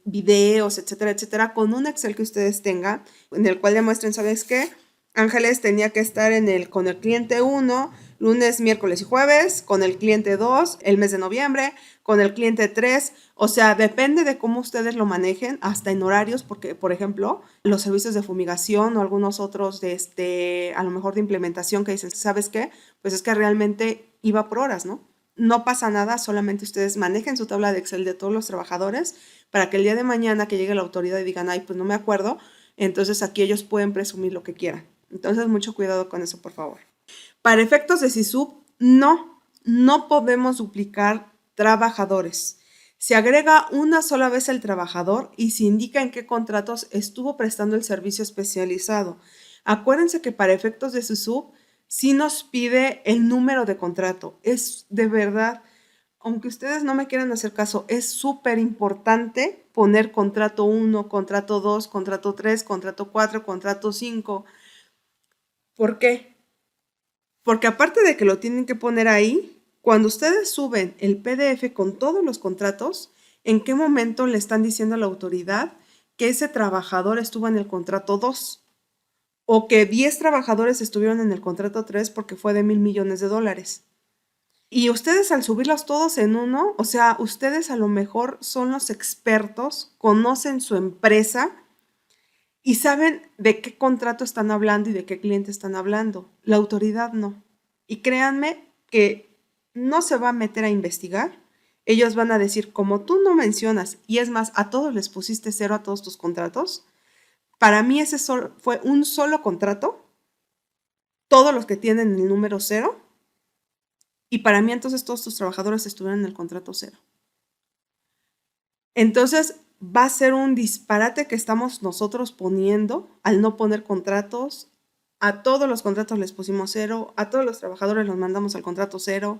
videos, etcétera, etcétera, con un Excel que ustedes tengan, en el cual demuestren, ¿sabes qué? Ángeles tenía que estar con el cliente 1, lunes, miércoles y jueves, con el cliente 2, el mes de noviembre, con el cliente 3, o sea, depende de cómo ustedes lo manejen, hasta en horarios, porque, por ejemplo, los servicios de fumigación o algunos otros a lo mejor de implementación que dicen, ¿sabes qué? Pues es que realmente iba por horas, ¿no? No pasa nada, solamente ustedes manejen su tabla de Excel de todos los trabajadores para que el día de mañana que llegue la autoridad y digan, ay, pues no me acuerdo, entonces aquí ellos pueden presumir lo que quieran. Entonces, mucho cuidado con eso, por favor. Para efectos de SISUB, no podemos duplicar trabajadores. Se agrega una sola vez el trabajador y se indica en qué contratos estuvo prestando el servicio especializado. Acuérdense que para efectos de SISUB sí nos pide el número de contrato. Es de verdad, aunque ustedes no me quieran hacer caso, es súper importante poner contrato 1, contrato 2, contrato 3, contrato 4, contrato 5. ¿Por qué? Porque aparte de que lo tienen que poner ahí, cuando ustedes suben el PDF con todos los contratos, ¿en qué momento le están diciendo a la autoridad que ese trabajador estuvo en el contrato 2? O que 10 trabajadores estuvieron en el contrato 3 porque fue de $1,000,000,000. Y ustedes al subirlos todos en uno, o sea, ustedes a lo mejor son los expertos, conocen su empresa y saben de qué contrato están hablando y de qué cliente están hablando. La autoridad no. Y créanme que no se va a meter a investigar. Ellos van a decir, como tú no mencionas, y es más, a todos les pusiste 0 a todos tus contratos, para mí ese fue un solo contrato, todos los que tienen el número 0, y para mí entonces todos tus trabajadores estuvieron en el contrato 0. Entonces, va a ser un disparate que estamos nosotros poniendo al no poner contratos. A todos los contratos les pusimos 0, a todos los trabajadores los mandamos al contrato 0.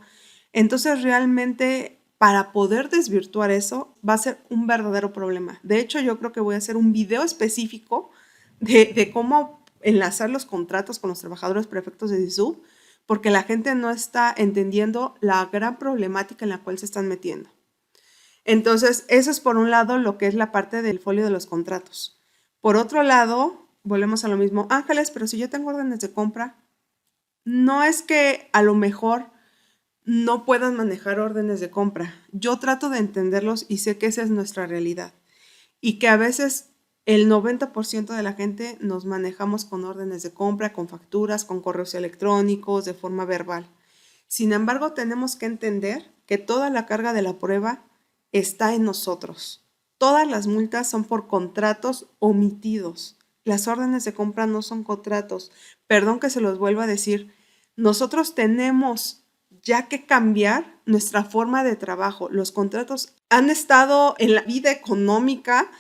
Entonces, realmente, para poder desvirtuar eso, va a ser un verdadero problema. De hecho, yo creo que voy a hacer un video específico de cómo enlazar los contratos con los trabajadores por efectos de SISUB, porque la gente no está entendiendo la gran problemática en la cual se están metiendo. Entonces, eso es por un lado lo que es la parte del folio de los contratos. Por otro lado, volvemos a lo mismo, Ángeles, pero si yo tengo órdenes de compra, no es que a lo mejor no puedan manejar órdenes de compra. Yo trato de entenderlos y sé que esa es nuestra realidad. Y que a veces el 90% de la gente nos manejamos con órdenes de compra, con facturas, con correos electrónicos, de forma verbal. Sin embargo, tenemos que entender que toda la carga de la prueba está en nosotros. Todas las multas son por contratos omitidos. Las órdenes de compra no son contratos. Perdón que se los vuelva a decir. Nosotros tenemos ya que cambiar nuestra forma de trabajo. Los contratos han estado en la vida económica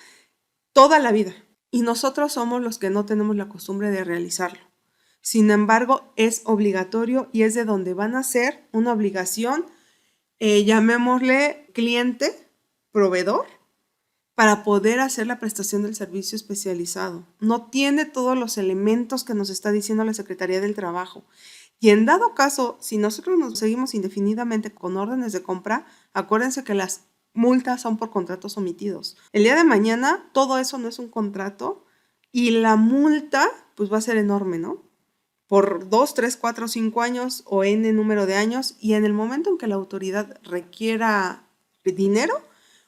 toda la vida y nosotros somos los que no tenemos la costumbre de realizarlo. Sin embargo, es obligatorio y es de donde van a ser una obligación, llamémosle cliente, proveedor, para poder hacer la prestación del servicio especializado. No tiene todos los elementos que nos está diciendo la Secretaría del Trabajo. Y en dado caso, si nosotros nos seguimos indefinidamente con órdenes de compra, acuérdense que las multas son por contratos omitidos. El día de mañana todo eso no es un contrato y la multa pues va a ser enorme, ¿no? Por 2, 3, 4, 5 años o N número de años, y en el momento en que la autoridad requiera dinero,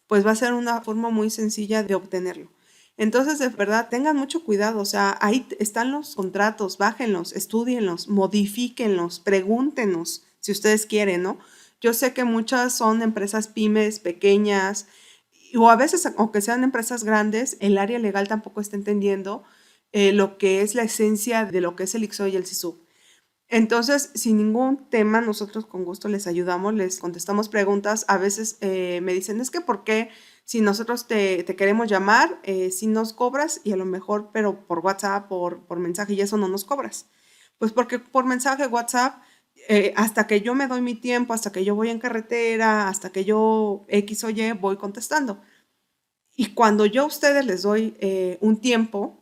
pues va a ser una forma muy sencilla de obtenerlo. Entonces, de verdad, tengan mucho cuidado, o sea, ahí están los contratos, bájenlos, estúdienlos, modifíquenlos, pregúntenos si ustedes quieren, ¿no? Yo sé que muchas son empresas pymes, pequeñas, o a veces, aunque sean empresas grandes, el área legal tampoco está entendiendo lo que es la esencia de lo que es el ICSO y el SISUB. Entonces, sin ningún tema, nosotros con gusto les ayudamos, les contestamos preguntas. A veces me dicen, es que ¿por qué si nosotros te queremos llamar, si nos cobras? Y a lo mejor, pero por WhatsApp, por mensaje, y eso no nos cobras. Pues porque por mensaje, WhatsApp, hasta que yo me doy mi tiempo, hasta que yo voy en carretera, hasta que yo X o Y voy contestando. Y cuando yo a ustedes les doy un tiempo,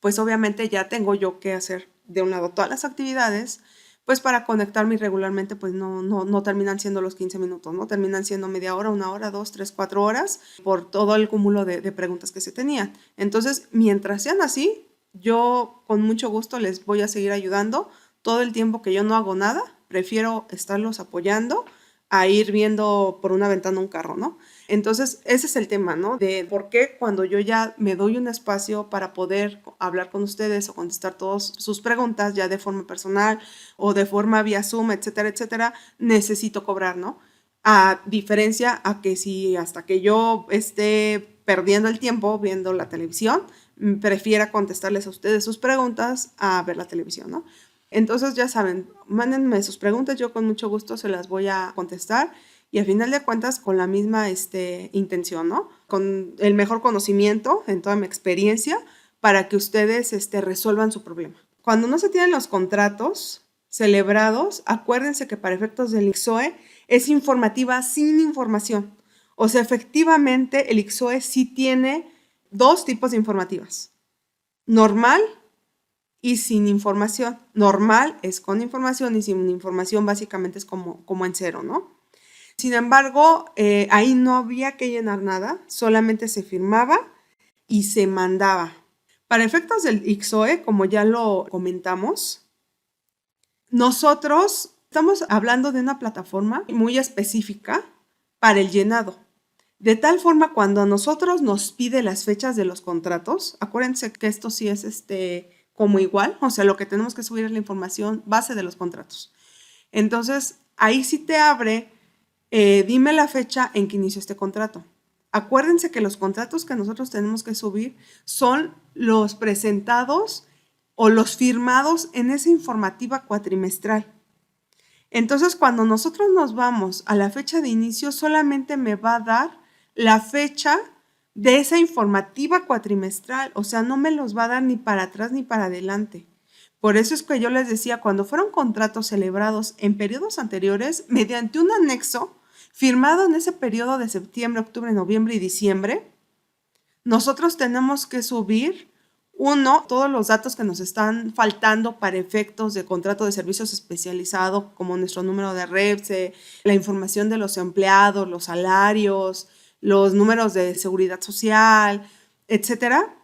pues obviamente ya tengo yo que hacer de un lado todas las actividades, pues para conectarme regularmente, pues no terminan siendo los 15 minutos, ¿no? Terminan siendo media hora, 1 hora, 2, 3, 4 horas por todo el cúmulo de preguntas que se tenían. Entonces, mientras sean así, yo con mucho gusto les voy a seguir ayudando. Todo el tiempo que yo no hago nada, prefiero estarlos apoyando a ir viendo por una ventana un carro, ¿no? Entonces, ese es el tema, ¿no? De por qué cuando yo ya me doy un espacio para poder hablar con ustedes o contestar todas sus preguntas ya de forma personal o de forma vía Zoom, etcétera, etcétera, necesito cobrar, ¿no? A diferencia a que si hasta que yo esté perdiendo el tiempo viendo la televisión, prefiera contestarles a ustedes sus preguntas a ver la televisión, ¿no? Entonces, ya saben, mándenme sus preguntas, yo con mucho gusto se las voy a contestar y a final de cuentas con la misma intención, ¿no? Con el mejor conocimiento en toda mi experiencia para que ustedes resuelvan su problema. Cuando no se tienen los contratos celebrados, acuérdense que para efectos del ICSOE es informativa sin información. O sea, efectivamente el ICSOE sí tiene dos tipos de informativas. Normal y sin información. Normal es con información y sin información básicamente es como en cero, ¿no? Sin embargo, ahí no había que llenar nada, solamente se firmaba y se mandaba. Para efectos del ICSOE, como ya lo comentamos, nosotros estamos hablando de una plataforma muy específica para el llenado. De tal forma, cuando a nosotros nos pide las fechas de los contratos, acuérdense que esto sí es como igual, o sea, lo que tenemos que subir es la información base de los contratos. Entonces, ahí sí te abre, dime la fecha en que inició este contrato. Acuérdense que los contratos que nosotros tenemos que subir son los presentados o los firmados en esa informativa cuatrimestral. Entonces, cuando nosotros nos vamos a la fecha de inicio, solamente me va a dar la fecha de esa informativa cuatrimestral, o sea, no me los va a dar ni para atrás ni para adelante. Por eso es que yo les decía, cuando fueron contratos celebrados en periodos anteriores, mediante un anexo firmado en ese periodo de septiembre, octubre, noviembre y diciembre, nosotros tenemos que subir, todos los datos que nos están faltando para efectos de contrato de servicios especializado, como nuestro número de REPSE, la información de los empleados, los salarios, los números de seguridad social, etcétera.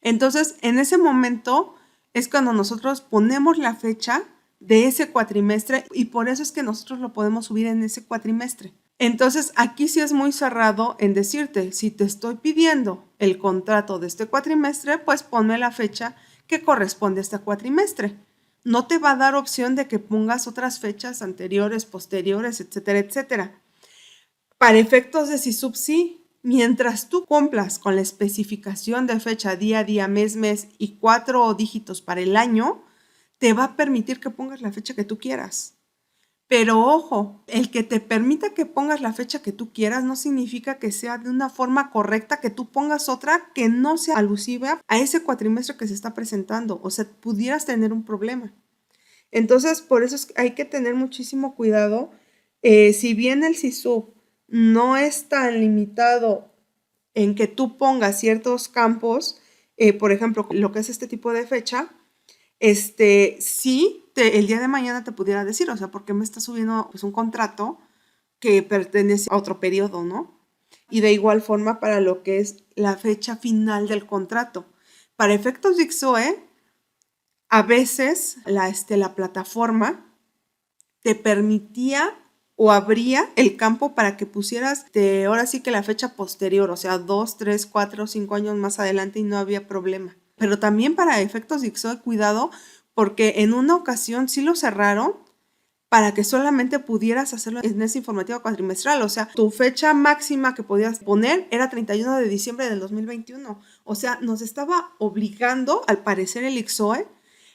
Entonces, en ese momento es cuando nosotros ponemos la fecha de ese cuatrimestre y por eso es que nosotros lo podemos subir en ese cuatrimestre. Entonces, aquí sí es muy cerrado en decirte, si te estoy pidiendo el contrato de este cuatrimestre, pues ponme la fecha que corresponde a este cuatrimestre. No te va a dar opción de que pongas otras fechas anteriores, posteriores, etcétera, etcétera. Para efectos de SISUB, sí, mientras tú cumplas con la especificación de fecha, día, mes, y 4 dígitos para el año, te va a permitir que pongas la fecha que tú quieras. Pero ojo, el que te permita que pongas la fecha que tú quieras no significa que sea de una forma correcta que tú pongas otra que no sea alusiva a ese cuatrimestre que se está presentando. O sea, pudieras tener un problema. Entonces, por eso hay que tener muchísimo cuidado. Si bien el SISUB no es tan limitado en que tú pongas ciertos campos, por ejemplo, lo que es este tipo de fecha, sí, el día de mañana te pudiera decir, o sea, ¿por qué me está subiendo pues, un contrato que pertenece a otro periodo, ¿no? Y de igual forma para lo que es la fecha final del contrato. Para efectos de ICSOE, a veces la plataforma te permitía o abría el campo para que pusieras ahora sí que la fecha posterior, o sea, 2, 3, 4, 5 años más adelante y no había problema. Pero también para efectos de ICSOE, cuidado, porque en una ocasión sí lo cerraron para que solamente pudieras hacerlo en esa informativa cuatrimestral. O sea, tu fecha máxima que podías poner era 31 de diciembre del 2021. O sea, nos estaba obligando, al parecer el ICSOE,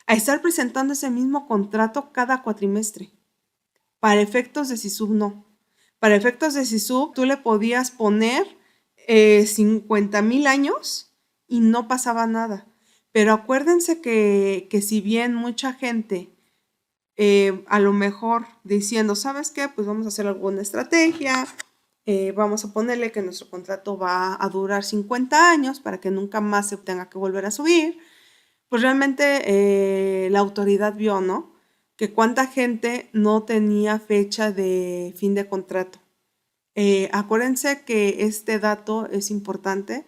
a estar presentando ese mismo contrato cada cuatrimestre. Para efectos de SISUB no. Para efectos de SISUB tú le podías poner 50,000 años y no pasaba nada. Pero acuérdense que si bien mucha gente a lo mejor diciendo, ¿sabes qué? Pues vamos a hacer alguna estrategia Vamos a ponerle que nuestro contrato va a durar 50 años para que nunca más se tenga que volver a subir. Pues realmente la autoridad vio, ¿no? Que cuánta gente no tenía fecha de fin de contrato. Acuérdense que este dato es importante.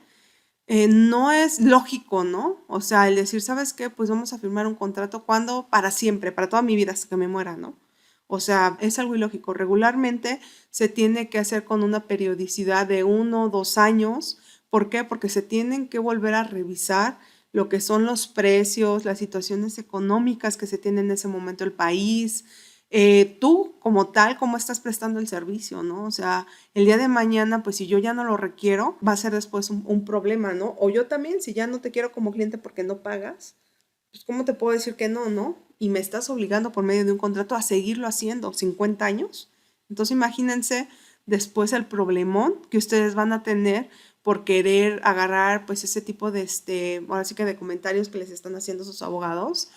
No es lógico, ¿no? O sea, el decir, ¿sabes qué? Pues vamos a firmar un contrato cuando para siempre, para toda mi vida, hasta que me muera, ¿no? O sea, es algo ilógico. Regularmente se tiene que hacer con una periodicidad de 1 o 2 años. ¿Por qué? Porque se tienen que volver a revisar lo que son los precios, las situaciones económicas que se tiene en ese momento el país, tú como tal, cómo estás prestando el servicio, ¿no? O sea, el día de mañana, pues si yo ya no lo requiero, va a ser después un problema, ¿no? O yo también, si ya no te quiero como cliente porque no pagas, pues ¿cómo te puedo decir que no, no? Y me estás obligando por medio de un contrato a seguirlo haciendo 50 años. Entonces imagínense después el problemón que ustedes van a tener por querer agarrar pues ese tipo de, ahora sí que de comentarios que les están haciendo sus abogados,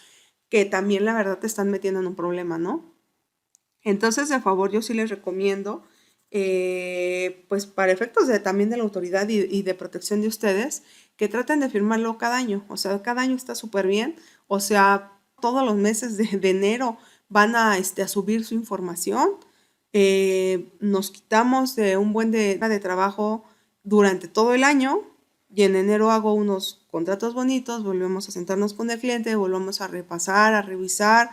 que también la verdad te están metiendo en un problema, ¿no? Entonces, de favor, yo sí les recomiendo, pues para efectos también de la autoridad y de protección de ustedes, que traten de firmarlo cada año. O sea, cada año está súper bien. O sea, todos los meses de enero van a subir su información. Nos quitamos de un buen de trabajo durante todo el año y en enero hago unos contratos bonitos, volvemos a sentarnos con el cliente, volvemos a repasar, a revisar,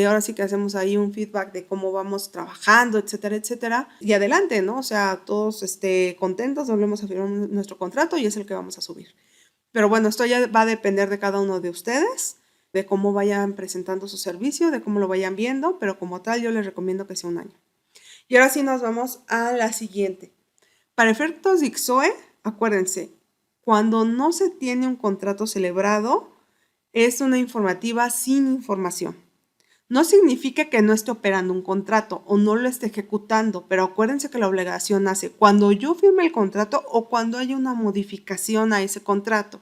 ahora sí que hacemos ahí un feedback de cómo vamos trabajando, etcétera, etcétera. Y adelante, ¿no? O sea, todos contentos, volvemos a firmar nuestro contrato y es el que vamos a subir. Pero bueno, esto ya va a depender de cada uno de ustedes, de cómo vayan presentando su servicio, de cómo lo vayan viendo, pero como tal yo les recomiendo que sea un año. Y ahora sí nos vamos a la siguiente. Para efectos de ICSOE, acuérdense, cuando no se tiene un contrato celebrado, es una informativa sin información. No significa que no esté operando un contrato o no lo esté ejecutando, pero acuérdense que la obligación nace cuando yo firme el contrato o cuando haya una modificación a ese contrato.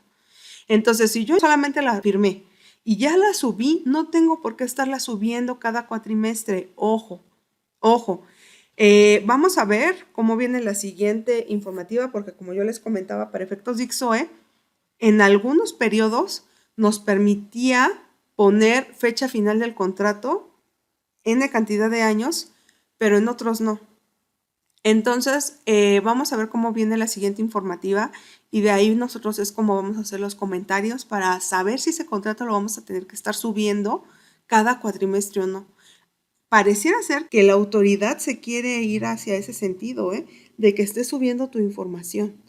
Entonces, si yo solamente la firmé y ya la subí, no tengo por qué estarla subiendo cada cuatrimestre. Ojo, ojo. Vamos a ver cómo viene la siguiente informativa, porque como yo les comentaba, para efectos de ICSOE, en algunos periodos nos permitía poner fecha final del contrato N cantidad de años, pero en otros no. Entonces, vamos a ver cómo viene la siguiente informativa y de ahí nosotros es como vamos a hacer los comentarios para saber si ese contrato lo vamos a tener que estar subiendo cada cuatrimestre o no. Pareciera ser que la autoridad se quiere ir hacia ese sentido, de que esté subiendo tu información.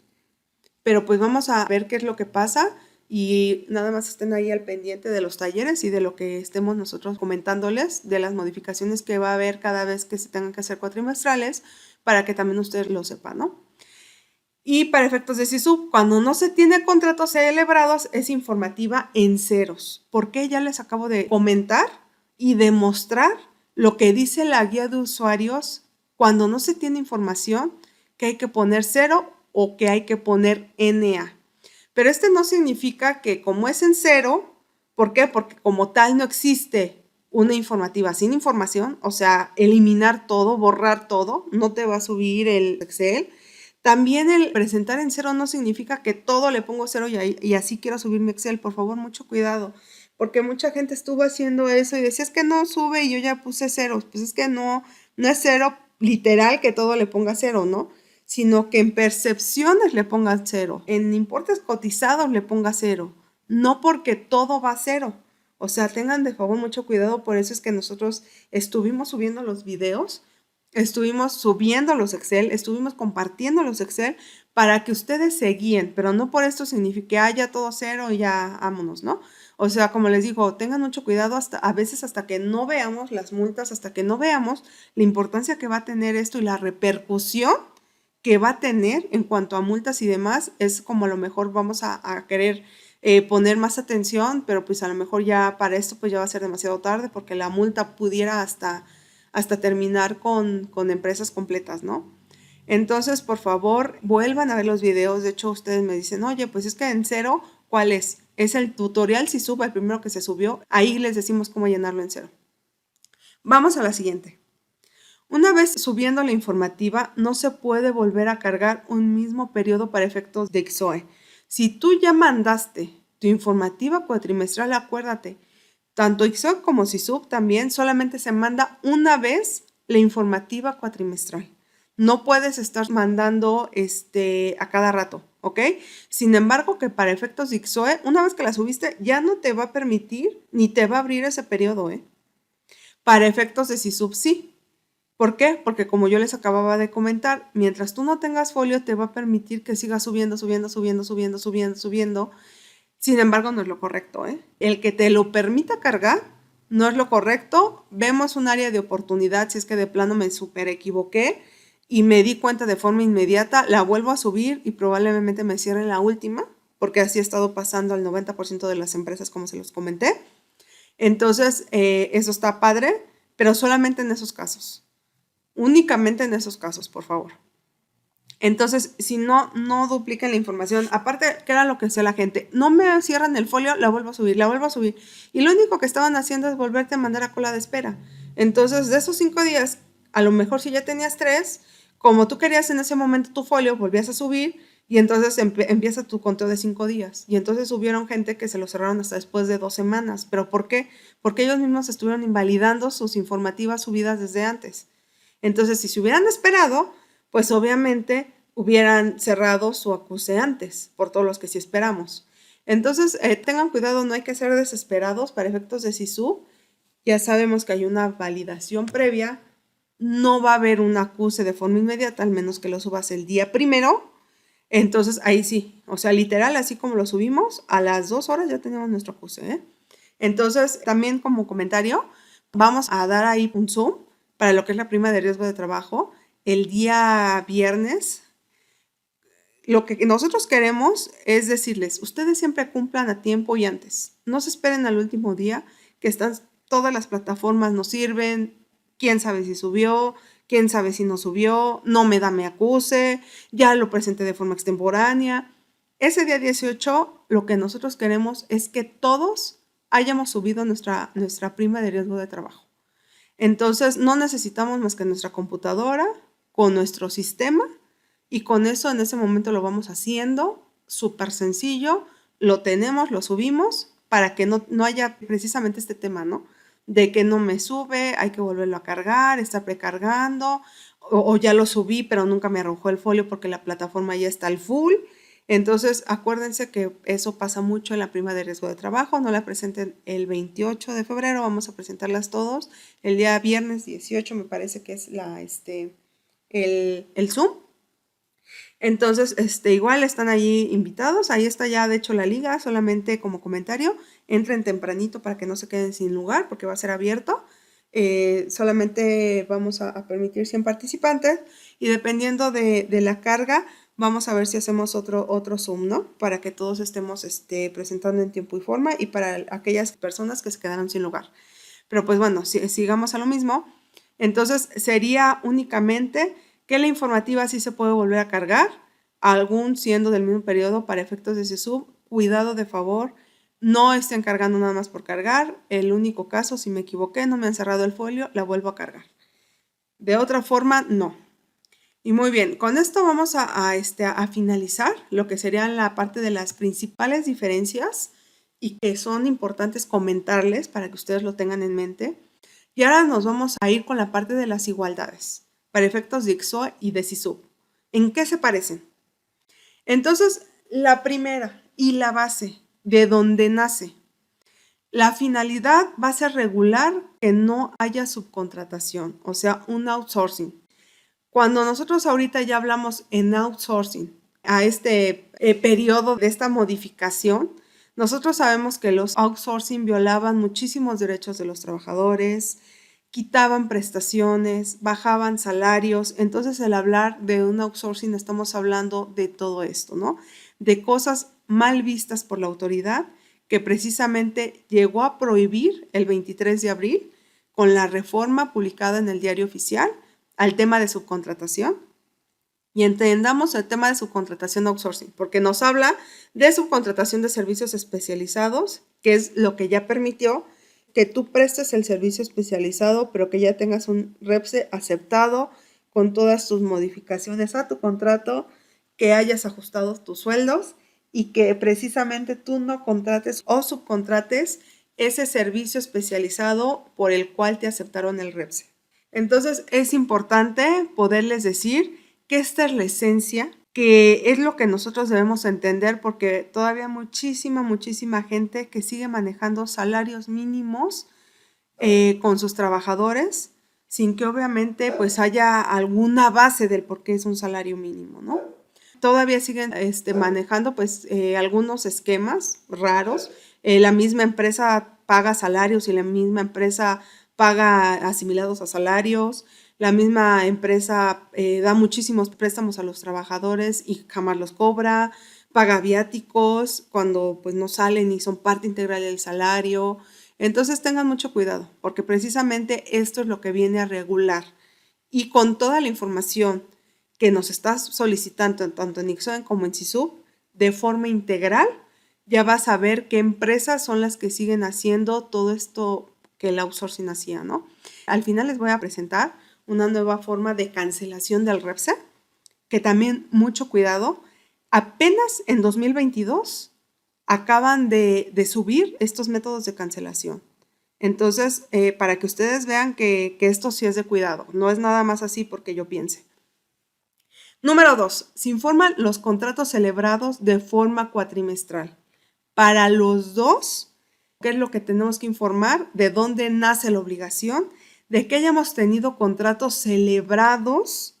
Pero pues vamos a ver qué es lo que pasa y nada más estén ahí al pendiente de los talleres y de lo que estemos nosotros comentándoles, de las modificaciones que va a haber cada vez que se tengan que hacer cuatrimestrales, para que también ustedes lo sepan, ¿no? Y para efectos de SISU, cuando no se tiene contratos celebrados, es informativa en ceros. Porque ya les acabo de comentar y demostrar lo que dice la guía de usuarios cuando no se tiene información, que hay que poner cero o que hay que poner NA. Pero no significa que como es en cero, ¿por qué? Porque como tal no existe una informativa sin información, o sea, eliminar todo, borrar todo, no te va a subir el Excel. También el presentar en cero no significa que todo le pongo cero y así quiero subir mi Excel. Por favor, mucho cuidado, porque mucha gente estuvo haciendo eso y decía, es que no sube y yo ya puse ceros. Pues es que no es cero literal que todo le ponga cero, ¿no? Sino que en percepciones le pongan cero, en importes cotizados le ponga cero, no porque todo va a cero. O sea, tengan de favor mucho cuidado, por eso es que nosotros estuvimos subiendo los videos, estuvimos subiendo los Excel, estuvimos compartiendo los Excel para que ustedes se guíen, pero no por esto significa ya todo cero y ya vámonos, ¿no? O sea, como les digo, tengan mucho cuidado a veces hasta que no veamos las multas, hasta que no veamos la importancia que va a tener esto y la repercusión que va a tener en cuanto a multas y demás, es como a lo mejor vamos a querer poner más atención, pero pues a lo mejor ya para esto pues ya va a ser demasiado tarde porque la multa pudiera hasta terminar con empresas completas, ¿no? Entonces, por favor, vuelvan a ver los videos. De hecho, ustedes me dicen, oye, pues es que en cero, ¿cuál es? Es el tutorial si sube, el primero que se subió. Ahí les decimos cómo llenarlo en cero. Vamos a la siguiente. Una vez subiendo la informativa, no se puede volver a cargar un mismo periodo para efectos de ICSOE. Si tú ya mandaste tu informativa cuatrimestral, acuérdate, tanto ICSOE como SISUB también solamente se manda una vez la informativa cuatrimestral. No puedes estar mandando a cada rato, ¿ok? Sin embargo, que para efectos de ICSOE, una vez que la subiste, ya no te va a permitir ni te va a abrir ese periodo, ¿eh? Para efectos de SISUB sí. ¿Por qué? Porque como yo les acababa de comentar, mientras tú no tengas folio, te va a permitir que sigas subiendo, subiendo, subiendo, subiendo, subiendo, subiendo. Sin embargo, no es lo correcto, ¿eh? El que te lo permita cargar no es lo correcto. Vemos un área de oportunidad si es que de plano me súper equivoqué y me di cuenta de forma inmediata, la vuelvo a subir y probablemente me cierren la última, porque así ha estado pasando al 90% de las empresas, como se los comenté. Entonces, eso está padre, pero solamente en esos casos. Únicamente en esos casos, por favor. Entonces, si no, no dupliquen la información. Aparte, ¿qué era lo que hacía la gente? No me cierran el folio, la vuelvo a subir, la vuelvo a subir. Y lo único que estaban haciendo es volverte a mandar a cola de espera. Entonces, de esos 5 días, a lo mejor si ya tenías 3, como tú querías en ese momento tu folio, volvías a subir y entonces empieza tu conteo de 5 días. Y entonces hubieron gente que se lo cerraron hasta después de 2 semanas. ¿Pero por qué? Porque ellos mismos estuvieron invalidando sus informativas subidas desde antes. Entonces, si se hubieran esperado, pues obviamente hubieran cerrado su acuse antes, por todos los que sí esperamos. Entonces, tengan cuidado, no hay que ser desesperados para efectos de SISU. Ya sabemos que hay una validación previa, no va a haber un acuse de forma inmediata, al menos que lo subas el día primero. Entonces, ahí sí, o sea, literal, así como lo subimos, a las 2 horas ya teníamos nuestro acuse, ¿eh? Entonces, también como comentario, vamos a dar ahí un Zoom para lo que es la prima de riesgo de trabajo el día viernes. Lo que nosotros queremos es decirles, ustedes siempre cumplan a tiempo y antes. No se esperen al último día, que están, todas las plataformas no sirven, quién sabe si subió, quién sabe si no subió, no me da me acuse, ya lo presenté de forma extemporánea. Ese día 18, lo que nosotros queremos es que todos hayamos subido nuestra prima de riesgo de trabajo. Entonces, no necesitamos más que nuestra computadora con nuestro sistema y con eso en ese momento lo vamos haciendo, súper sencillo, lo tenemos, lo subimos para que no haya precisamente este tema, ¿no? De que no me sube, hay que volverlo a cargar, está precargando, o ya lo subí pero nunca me arrojó el folio porque la plataforma ya está al full. Entonces, acuérdense que eso pasa mucho en la prima de riesgo de trabajo. No la presenten el 28 de febrero, vamos a presentarlas todos. El día viernes 18 me parece que es el Zoom. Entonces, igual están allí invitados. Ahí está ya, de hecho, la liga. Solamente como comentario, entren tempranito para que no se queden sin lugar, porque va a ser abierto. Solamente vamos a permitir 100 participantes y dependiendo de la carga, vamos a ver si hacemos otro Zoom, ¿no? Para que todos estemos presentando en tiempo y forma y para aquellas personas que se quedaron sin lugar. Pero pues bueno, sigamos a lo mismo. Entonces sería únicamente que la informativa sí se puede volver a cargar, algún siendo del mismo periodo para efectos de SISUB. Cuidado de favor, no estén cargando nada más por cargar. El único caso, si me equivoqué, no me han cerrado el folio, la vuelvo a cargar. De otra forma, no. Y muy bien, con esto vamos a finalizar lo que sería la parte de las principales diferencias y que son importantes comentarles para que ustedes lo tengan en mente. Y ahora nos vamos a ir con la parte de las igualdades para efectos de ICSOE y de SISUB. ¿En qué se parecen? Entonces, la primera y la base de donde nace. La finalidad va a ser regular que no haya subcontratación, o sea, un outsourcing. Cuando nosotros ahorita ya hablamos en outsourcing, a este periodo de esta modificación, nosotros sabemos que los outsourcing violaban muchísimos derechos de los trabajadores, quitaban prestaciones, bajaban salarios. Entonces, al hablar de un outsourcing estamos hablando de todo esto, ¿no? De cosas mal vistas por la autoridad que precisamente llegó a prohibir el 23 de abril con la reforma publicada en el Diario Oficial al tema de subcontratación. Y entendamos el tema de subcontratación outsourcing, porque nos habla de subcontratación de servicios especializados, que es lo que ya permitió que tú prestes el servicio especializado, pero que ya tengas un REPSE aceptado con todas tus modificaciones a tu contrato, que hayas ajustado tus sueldos y que precisamente tú no contrates o subcontrates ese servicio especializado por el cual te aceptaron el REPSE. Entonces es importante poderles decir que esta es la esencia, que es lo que nosotros debemos entender, porque todavía muchísima gente que sigue manejando salarios mínimos con sus trabajadores, sin que obviamente pues haya alguna base del por qué es un salario mínimo, ¿no? Todavía siguen manejando pues algunos esquemas raros. La misma empresa paga salarios y la misma empresa paga asimilados a salarios. La misma empresa da muchísimos préstamos a los trabajadores y jamás los cobra. Paga viáticos cuando pues no salen y son parte integral del salario. Entonces tengan mucho cuidado, porque precisamente esto es lo que viene a regular. Y con toda la información que nos estás solicitando tanto en Ixoen como en SISUB, de forma integral, ya vas a ver qué empresas son las que siguen haciendo todo esto que el outsourcing hacía, ¿no? Al final les voy a presentar una nueva forma de cancelación del REPSE, que también mucho cuidado. Apenas en 2022 acaban de subir estos métodos de cancelación. Entonces, para que ustedes vean que esto sí es de cuidado, no es nada más así porque yo piense. Número 2. Se informan los contratos celebrados de forma cuatrimestral. Para los dos, ¿qué es lo que tenemos que informar? De dónde nace la obligación de que hayamos tenido contratos celebrados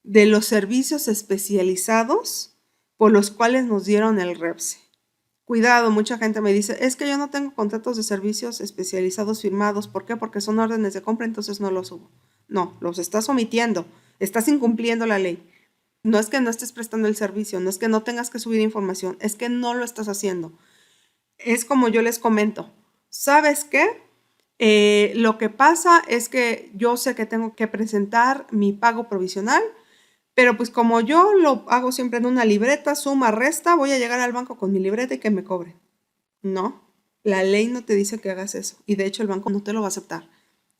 de los servicios especializados por los cuales nos dieron el REPSE. Cuidado, mucha gente me dice, es que yo no tengo contratos de servicios especializados firmados. ¿Por qué? Porque son órdenes de compra, entonces no los subo. No, los estás omitiendo, estás incumpliendo la ley. No es que no estés prestando el servicio, no es que no tengas que subir información, es que no lo estás haciendo. Es como yo les comento, ¿sabes qué? Lo que pasa es que yo sé que tengo que presentar mi pago provisional, pero pues como yo lo hago siempre en una libreta, suma, resta, voy a llegar al banco con mi libreta y que me cobren. No, la ley no te dice que hagas eso y de hecho el banco no te lo va a aceptar.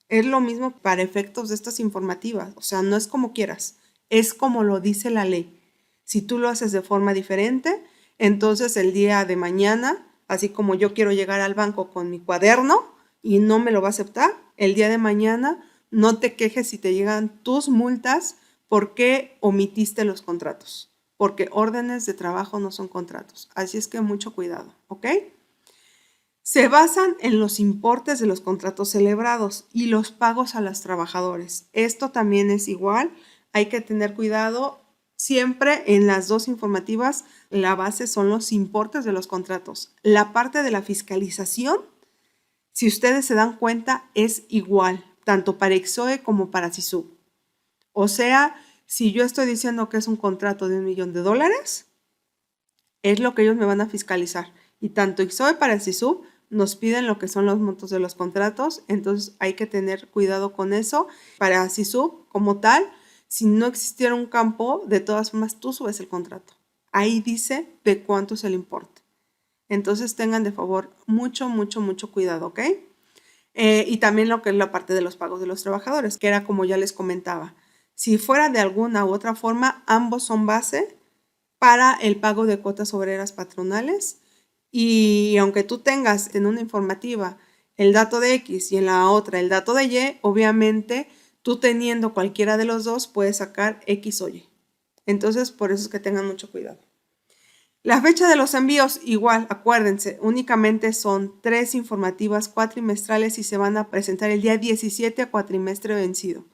Es lo mismo para efectos de estas informativas, o sea, no es como quieras, es como lo dice la ley. Si tú lo haces de forma diferente, entonces el día de mañana, así como yo quiero llegar al banco con mi cuaderno y no me lo va a aceptar, el día de mañana no te quejes si te llegan tus multas porque omitiste los contratos, porque órdenes de trabajo no son contratos. Así es que mucho cuidado, ¿ok? Se basan en los importes de los contratos celebrados y los pagos a los trabajadores. Esto también es igual, hay que tener cuidado. Siempre en las dos informativas, la base son los importes de los contratos. La parte de la fiscalización, si ustedes se dan cuenta, es igual, tanto para Ixoe como para SISUB. O sea, si yo estoy diciendo que es un contrato de $1 millón, es lo que ellos me van a fiscalizar. Y tanto Ixoe para SISUB nos piden lo que son los montos de los contratos, entonces hay que tener cuidado con eso. Para SISUB como tal, si no existiera un campo, de todas formas tú subes el contrato. Ahí dice de cuánto es el importe. Entonces tengan de favor mucho cuidado, ¿ok? Y también lo que es la parte de los pagos de los trabajadores, que era como ya les comentaba. Si fuera de alguna u otra forma, ambos son base para el pago de cuotas obreras patronales. Y aunque tú tengas en una informativa el dato de X y en la otra el dato de Y, obviamente tú teniendo cualquiera de los dos puedes sacar X o Y. Entonces, por eso es que tengan mucho cuidado. La fecha de los envíos, igual, acuérdense, únicamente son 3 informativas cuatrimestrales y se van a presentar el día 17 a cuatrimestre vencido.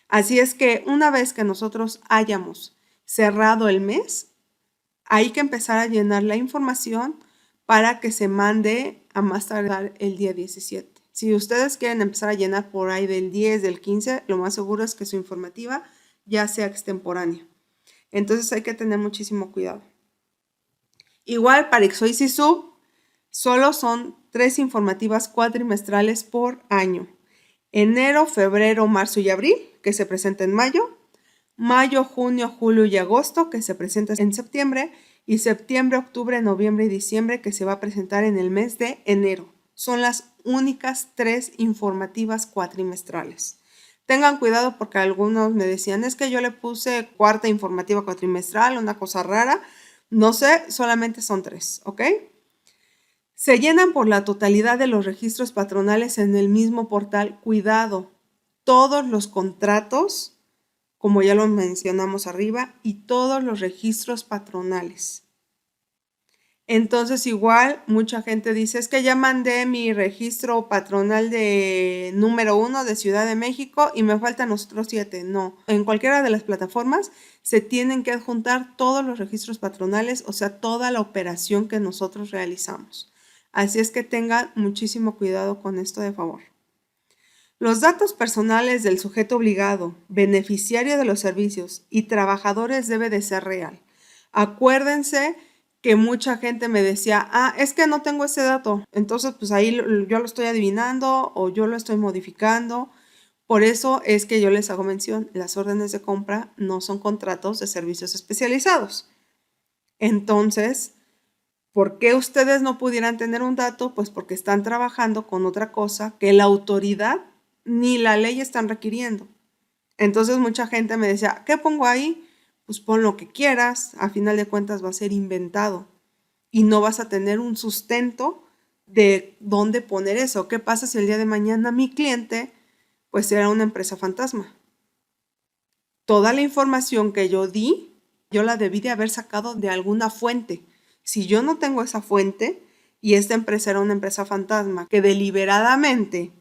Así es que una vez que nosotros hayamos cerrado el mes, hay que empezar a llenar la información para que se mande a más tardar el día 17. Si ustedes quieren empezar a llenar por ahí del 10, del 15, lo más seguro es que su informativa ya sea extemporánea. Entonces hay que tener muchísimo cuidado. Igual para Ixoe y SISUB, solo son 3 informativas cuatrimestrales por año. Enero, febrero, marzo y abril, que se presenta en mayo. Mayo, junio, julio y agosto, que se presenta en septiembre. Y septiembre, octubre, noviembre y diciembre, que se va a presentar en el mes de enero. son las únicas 3 informativas cuatrimestrales. Tengan cuidado porque algunos me decían, es que yo le puse cuarta informativa cuatrimestral, una cosa rara. No sé, solamente son 3, ¿ok? Se llenan por la totalidad de los registros patronales en el mismo portal. Cuidado, todos los contratos, como ya lo mencionamos arriba, y todos los registros patronales. Entonces igual mucha gente dice, es que ya mandé mi registro patronal de número 1 de Ciudad de México y me faltan los otros 7. No, en cualquiera de las plataformas se tienen que adjuntar todos los registros patronales, o sea, toda la operación que nosotros realizamos. Así es que tengan muchísimo cuidado con esto, de favor. Los datos personales del sujeto obligado, beneficiario de los servicios y trabajadores debe de ser real. Acuérdense que mucha gente me decía, es que no tengo ese dato, entonces pues ahí yo lo estoy adivinando o yo lo estoy modificando. Por eso es que yo les hago mención, las órdenes de compra no son contratos de servicios especializados. Entonces, ¿por qué ustedes no pudieran tener un dato? Pues porque están trabajando con otra cosa que la autoridad ni la ley están requiriendo. Entonces mucha gente me decía, ¿qué pongo ahí? Pues pon lo que quieras, a final de cuentas va a ser inventado y no vas a tener un sustento de dónde poner eso. ¿Qué pasa si el día de mañana mi cliente pues era una empresa fantasma? Toda la información que yo di, yo la debí de haber sacado de alguna fuente. Si yo no tengo esa fuente y esta empresa era una empresa fantasma que deliberadamente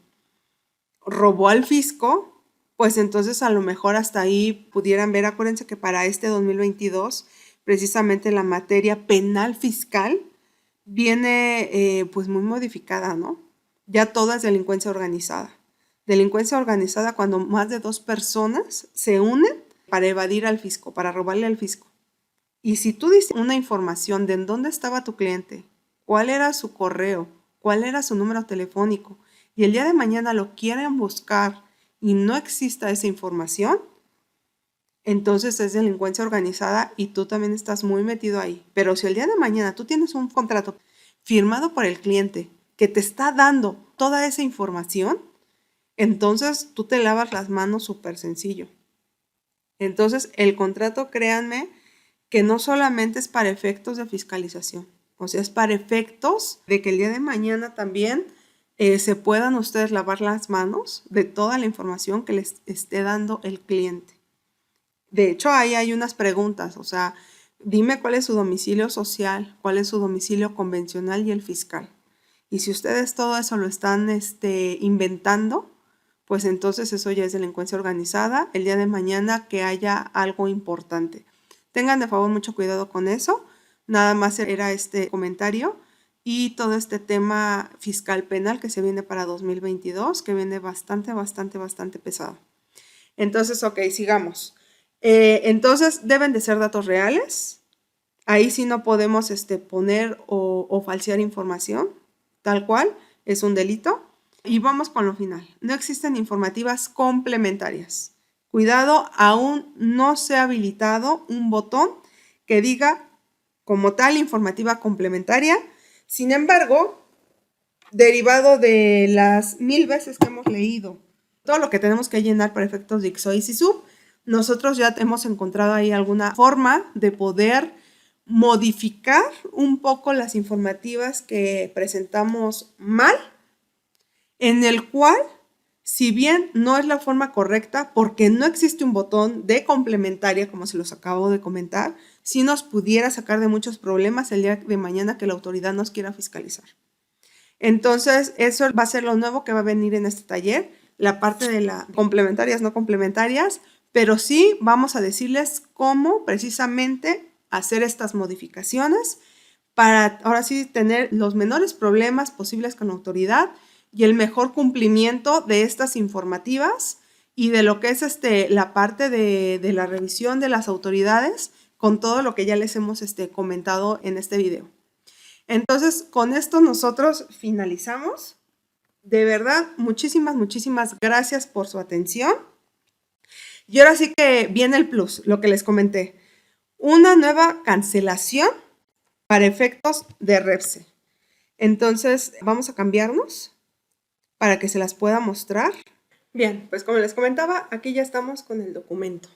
robó al fisco, pues entonces a lo mejor hasta ahí pudieran ver. Acuérdense que para este 2022, precisamente la materia penal fiscal viene pues muy modificada, ¿no? Ya toda es delincuencia organizada. Delincuencia organizada cuando más de 2 personas se unen para evadir al fisco, para robarle al fisco. Y si tú dices una información de en dónde estaba tu cliente, cuál era su correo, cuál era su número telefónico, y el día de mañana lo quieren buscar y no exista esa información, entonces es delincuencia organizada y tú también estás muy metido ahí. Pero si el día de mañana tú tienes un contrato firmado por el cliente que te está dando toda esa información, entonces tú te lavas las manos súper sencillo. Entonces el contrato, créanme, que no solamente es para efectos de fiscalización, o sea, es para efectos de que el día de mañana también se puedan ustedes lavar las manos de toda la información que les esté dando el cliente. De hecho, ahí hay unas preguntas, o sea, dime cuál es su domicilio social, cuál es su domicilio convencional y el fiscal. Y si ustedes todo eso lo están inventando, pues entonces eso ya es delincuencia organizada. El día de mañana que haya algo importante. Tengan de favor mucho cuidado con eso. Nada más era este comentario y todo este tema fiscal penal que se viene para 2022, que viene bastante pesado. Entonces, ok, sigamos. Entonces, deben de ser datos reales. Ahí sí no podemos poner o falsear información, tal cual, es un delito. Y vamos con lo final. No existen informativas complementarias. Cuidado, aún no se ha habilitado un botón que diga como tal informativa complementaria. Sin embargo, derivado de las 1000 veces que hemos leído todo lo que tenemos que llenar para efectos de ICSOE y SISUB, nosotros ya hemos encontrado ahí alguna forma de poder modificar un poco las informativas que presentamos mal, en el cual, si bien no es la forma correcta, porque no existe un botón de complementaria, como se los acabo de comentar, sí nos pudiera sacar de muchos problemas el día de mañana que la autoridad nos quiera fiscalizar. Entonces, eso va a ser lo nuevo que va a venir en este taller, la parte de las complementarias, no complementarias, pero sí vamos a decirles cómo precisamente hacer estas modificaciones para ahora sí tener los menores problemas posibles con la autoridad y el mejor cumplimiento de estas informativas y de lo que es la parte de la revisión de las autoridades con todo lo que ya les hemos comentado en este video. Entonces, con esto nosotros finalizamos. De verdad, muchísimas gracias por su atención. Y ahora sí que viene el plus, lo que les comenté. Una nueva cancelación para efectos de REPSE. Entonces, vamos a cambiarnos para que se las pueda mostrar. Bien, pues como les comentaba, aquí ya estamos con el documento.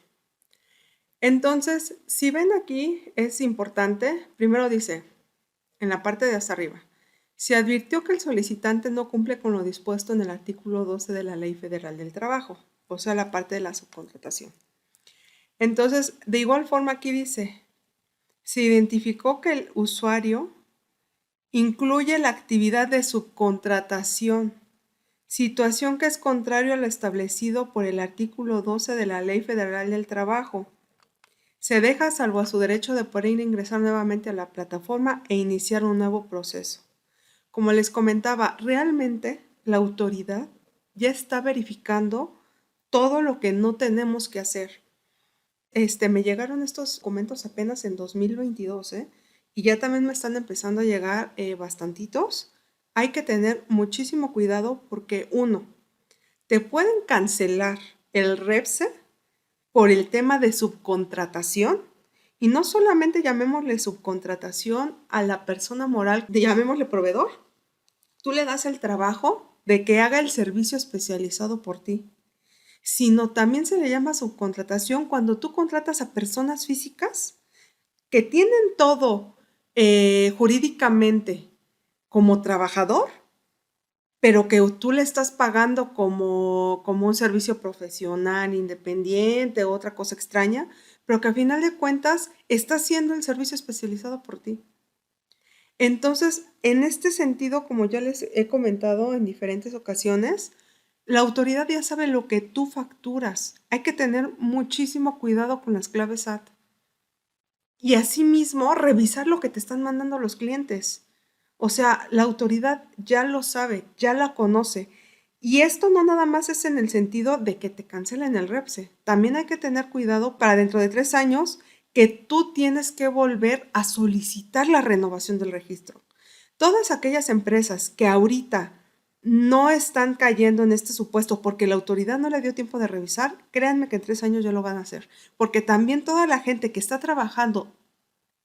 Entonces, si ven aquí, es importante, primero dice, en la parte de hasta arriba, se advirtió que el solicitante no cumple con lo dispuesto en el artículo 12 de la Ley Federal del Trabajo, o sea, la parte de la subcontratación. Entonces, de igual forma aquí dice, se identificó que el usuario incluye la actividad de subcontratación, situación que es contrario a lo establecido por el artículo 12 de la Ley Federal del Trabajo. Se deja salvo a su derecho de poder ingresar nuevamente a la plataforma e iniciar un nuevo proceso. Como les comentaba, realmente la autoridad ya está verificando todo lo que no tenemos que hacer. Me llegaron estos documentos apenas en 2022, y ya también me están empezando a llegar bastantitos. Hay que tener muchísimo cuidado porque uno, te pueden cancelar el REPSE por el tema de subcontratación y no solamente llamémosle subcontratación a la persona moral, llamémosle proveedor. Tú le das el trabajo de que haga el servicio especializado por ti, sino también se le llama subcontratación cuando tú contratas a personas físicas que tienen todo jurídicamente como trabajador, pero que tú le estás pagando como un servicio profesional, independiente, otra cosa extraña, pero que al final de cuentas está haciendo el servicio especializado por ti. Entonces, en este sentido, como ya les he comentado en diferentes ocasiones, la autoridad ya sabe lo que tú facturas. Hay que tener muchísimo cuidado con las claves SAT. Y asimismo, revisar lo que te están mandando los clientes. O sea, la autoridad ya lo sabe, ya la conoce. Y esto no nada más es en el sentido de que te cancelen el REPSE. También hay que tener cuidado para dentro de 3 años que tú tienes que volver a solicitar la renovación del registro. Todas aquellas empresas que ahorita no están cayendo en este supuesto porque la autoridad no le dio tiempo de revisar, créanme que en 3 años ya lo van a hacer. Porque también toda la gente que está trabajando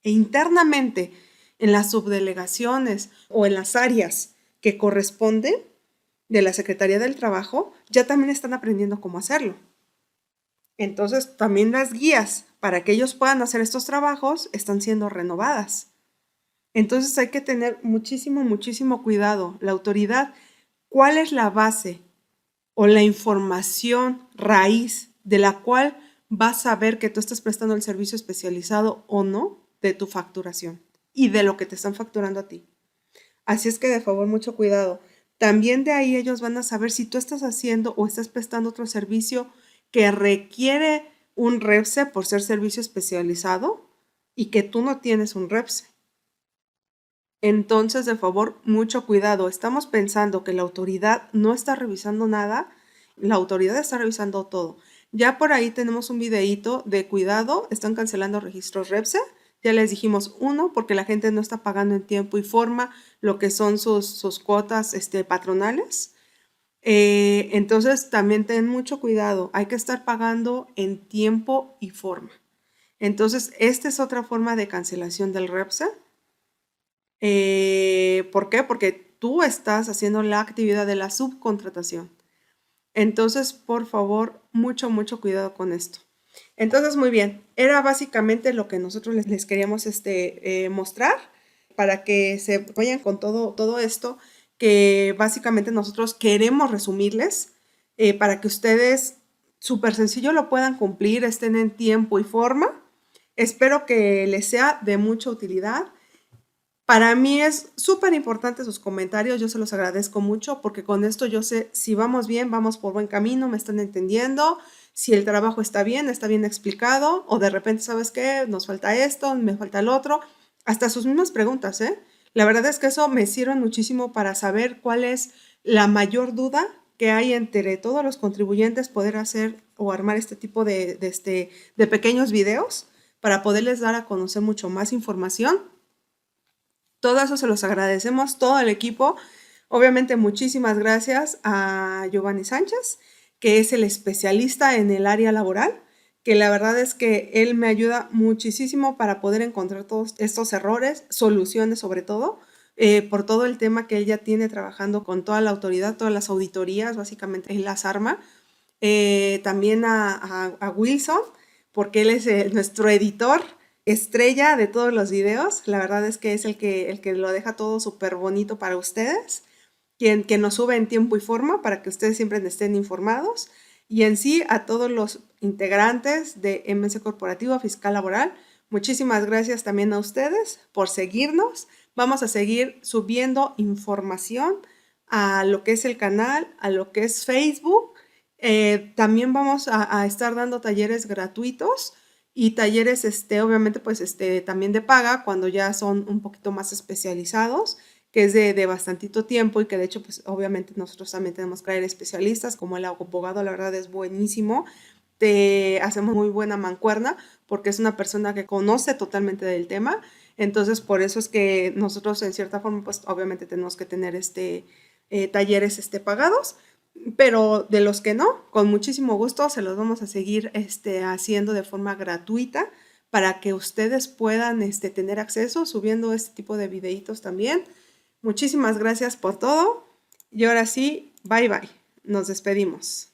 internamente en las subdelegaciones o en las áreas que corresponden de la Secretaría del Trabajo, ya también están aprendiendo cómo hacerlo. Entonces, también las guías para que ellos puedan hacer estos trabajos están siendo renovadas. Entonces, hay que tener muchísimo, muchísimo cuidado. La autoridad, ¿cuál es la base o la información raíz de la cual vas a ver que tú estás prestando el servicio especializado o no de tu facturación y de lo que te están facturando a ti? Así es que de favor, mucho cuidado. También de ahí ellos van a saber si tú estás haciendo o estás prestando otro servicio que requiere un REPSE por ser servicio especializado y que tú no tienes un REPSE. Entonces, de favor, mucho cuidado. Estamos pensando que la autoridad no está revisando nada. La autoridad está revisando todo. Ya por ahí tenemos un videíto de cuidado. Están cancelando registros REPSE. Ya les dijimos uno, porque la gente no está pagando en tiempo y forma lo que son sus cuotas patronales. Entonces, también ten mucho cuidado. Hay que estar pagando en tiempo y forma. Entonces, esta es otra forma de cancelación del REPSE. ¿Por qué? Porque tú estás haciendo la actividad de la subcontratación. Entonces, por favor, mucho, mucho cuidado con esto. Entonces, muy bien, era básicamente lo que nosotros les queríamos mostrar para que se vayan con todo esto que básicamente nosotros queremos resumirles para que ustedes súper sencillo lo puedan cumplir, estén en tiempo y forma. Espero que les sea de mucha utilidad. Para mí es súper importante sus comentarios, yo se los agradezco mucho porque con esto yo sé si vamos bien, vamos por buen camino, me están entendiendo, si el trabajo está bien explicado o de repente, ¿sabes qué? Nos falta esto, me falta el otro, hasta sus mismas preguntas, ¿eh? La verdad es que eso me sirve muchísimo para saber cuál es la mayor duda que hay entre todos los contribuyentes, poder hacer o armar este tipo de pequeños videos para poderles dar a conocer mucho más información. Todo eso se los agradecemos, todo el equipo. Obviamente, muchísimas gracias a Giovanni Sánchez, que es el especialista en el área laboral, que la verdad es que él me ayuda muchísimo para poder encontrar todos estos errores, soluciones sobre todo, por todo el tema que él ya tiene trabajando con toda la autoridad, todas las auditorías, básicamente él las arma. También a Wilson, porque él es nuestro editor estrella de todos los videos. La verdad es que es el que lo deja todo súper bonito para ustedes, que nos sube en tiempo y forma para que ustedes siempre estén informados. Y en sí, a todos los integrantes de MC Corporativo Fiscal Laboral, muchísimas gracias también a ustedes por seguirnos. Vamos a seguir subiendo información a lo que es el canal, a lo que es Facebook. También vamos a estar dando talleres gratuitos y talleres, obviamente, pues, también de paga cuando ya son un poquito más especializados, que es de bastantito tiempo y que de hecho, pues, obviamente nosotros también tenemos que traer especialistas, como el abogado, la verdad es buenísimo. Te hacemos muy buena mancuerna porque es una persona que conoce totalmente del tema. Entonces, por eso es que nosotros, en cierta forma, pues, obviamente tenemos que tener talleres pagados. Pero de los que no, con muchísimo gusto se los vamos a seguir haciendo de forma gratuita para que ustedes puedan tener acceso subiendo este tipo de videitos también. Muchísimas gracias por todo y ahora sí, bye bye. Nos despedimos.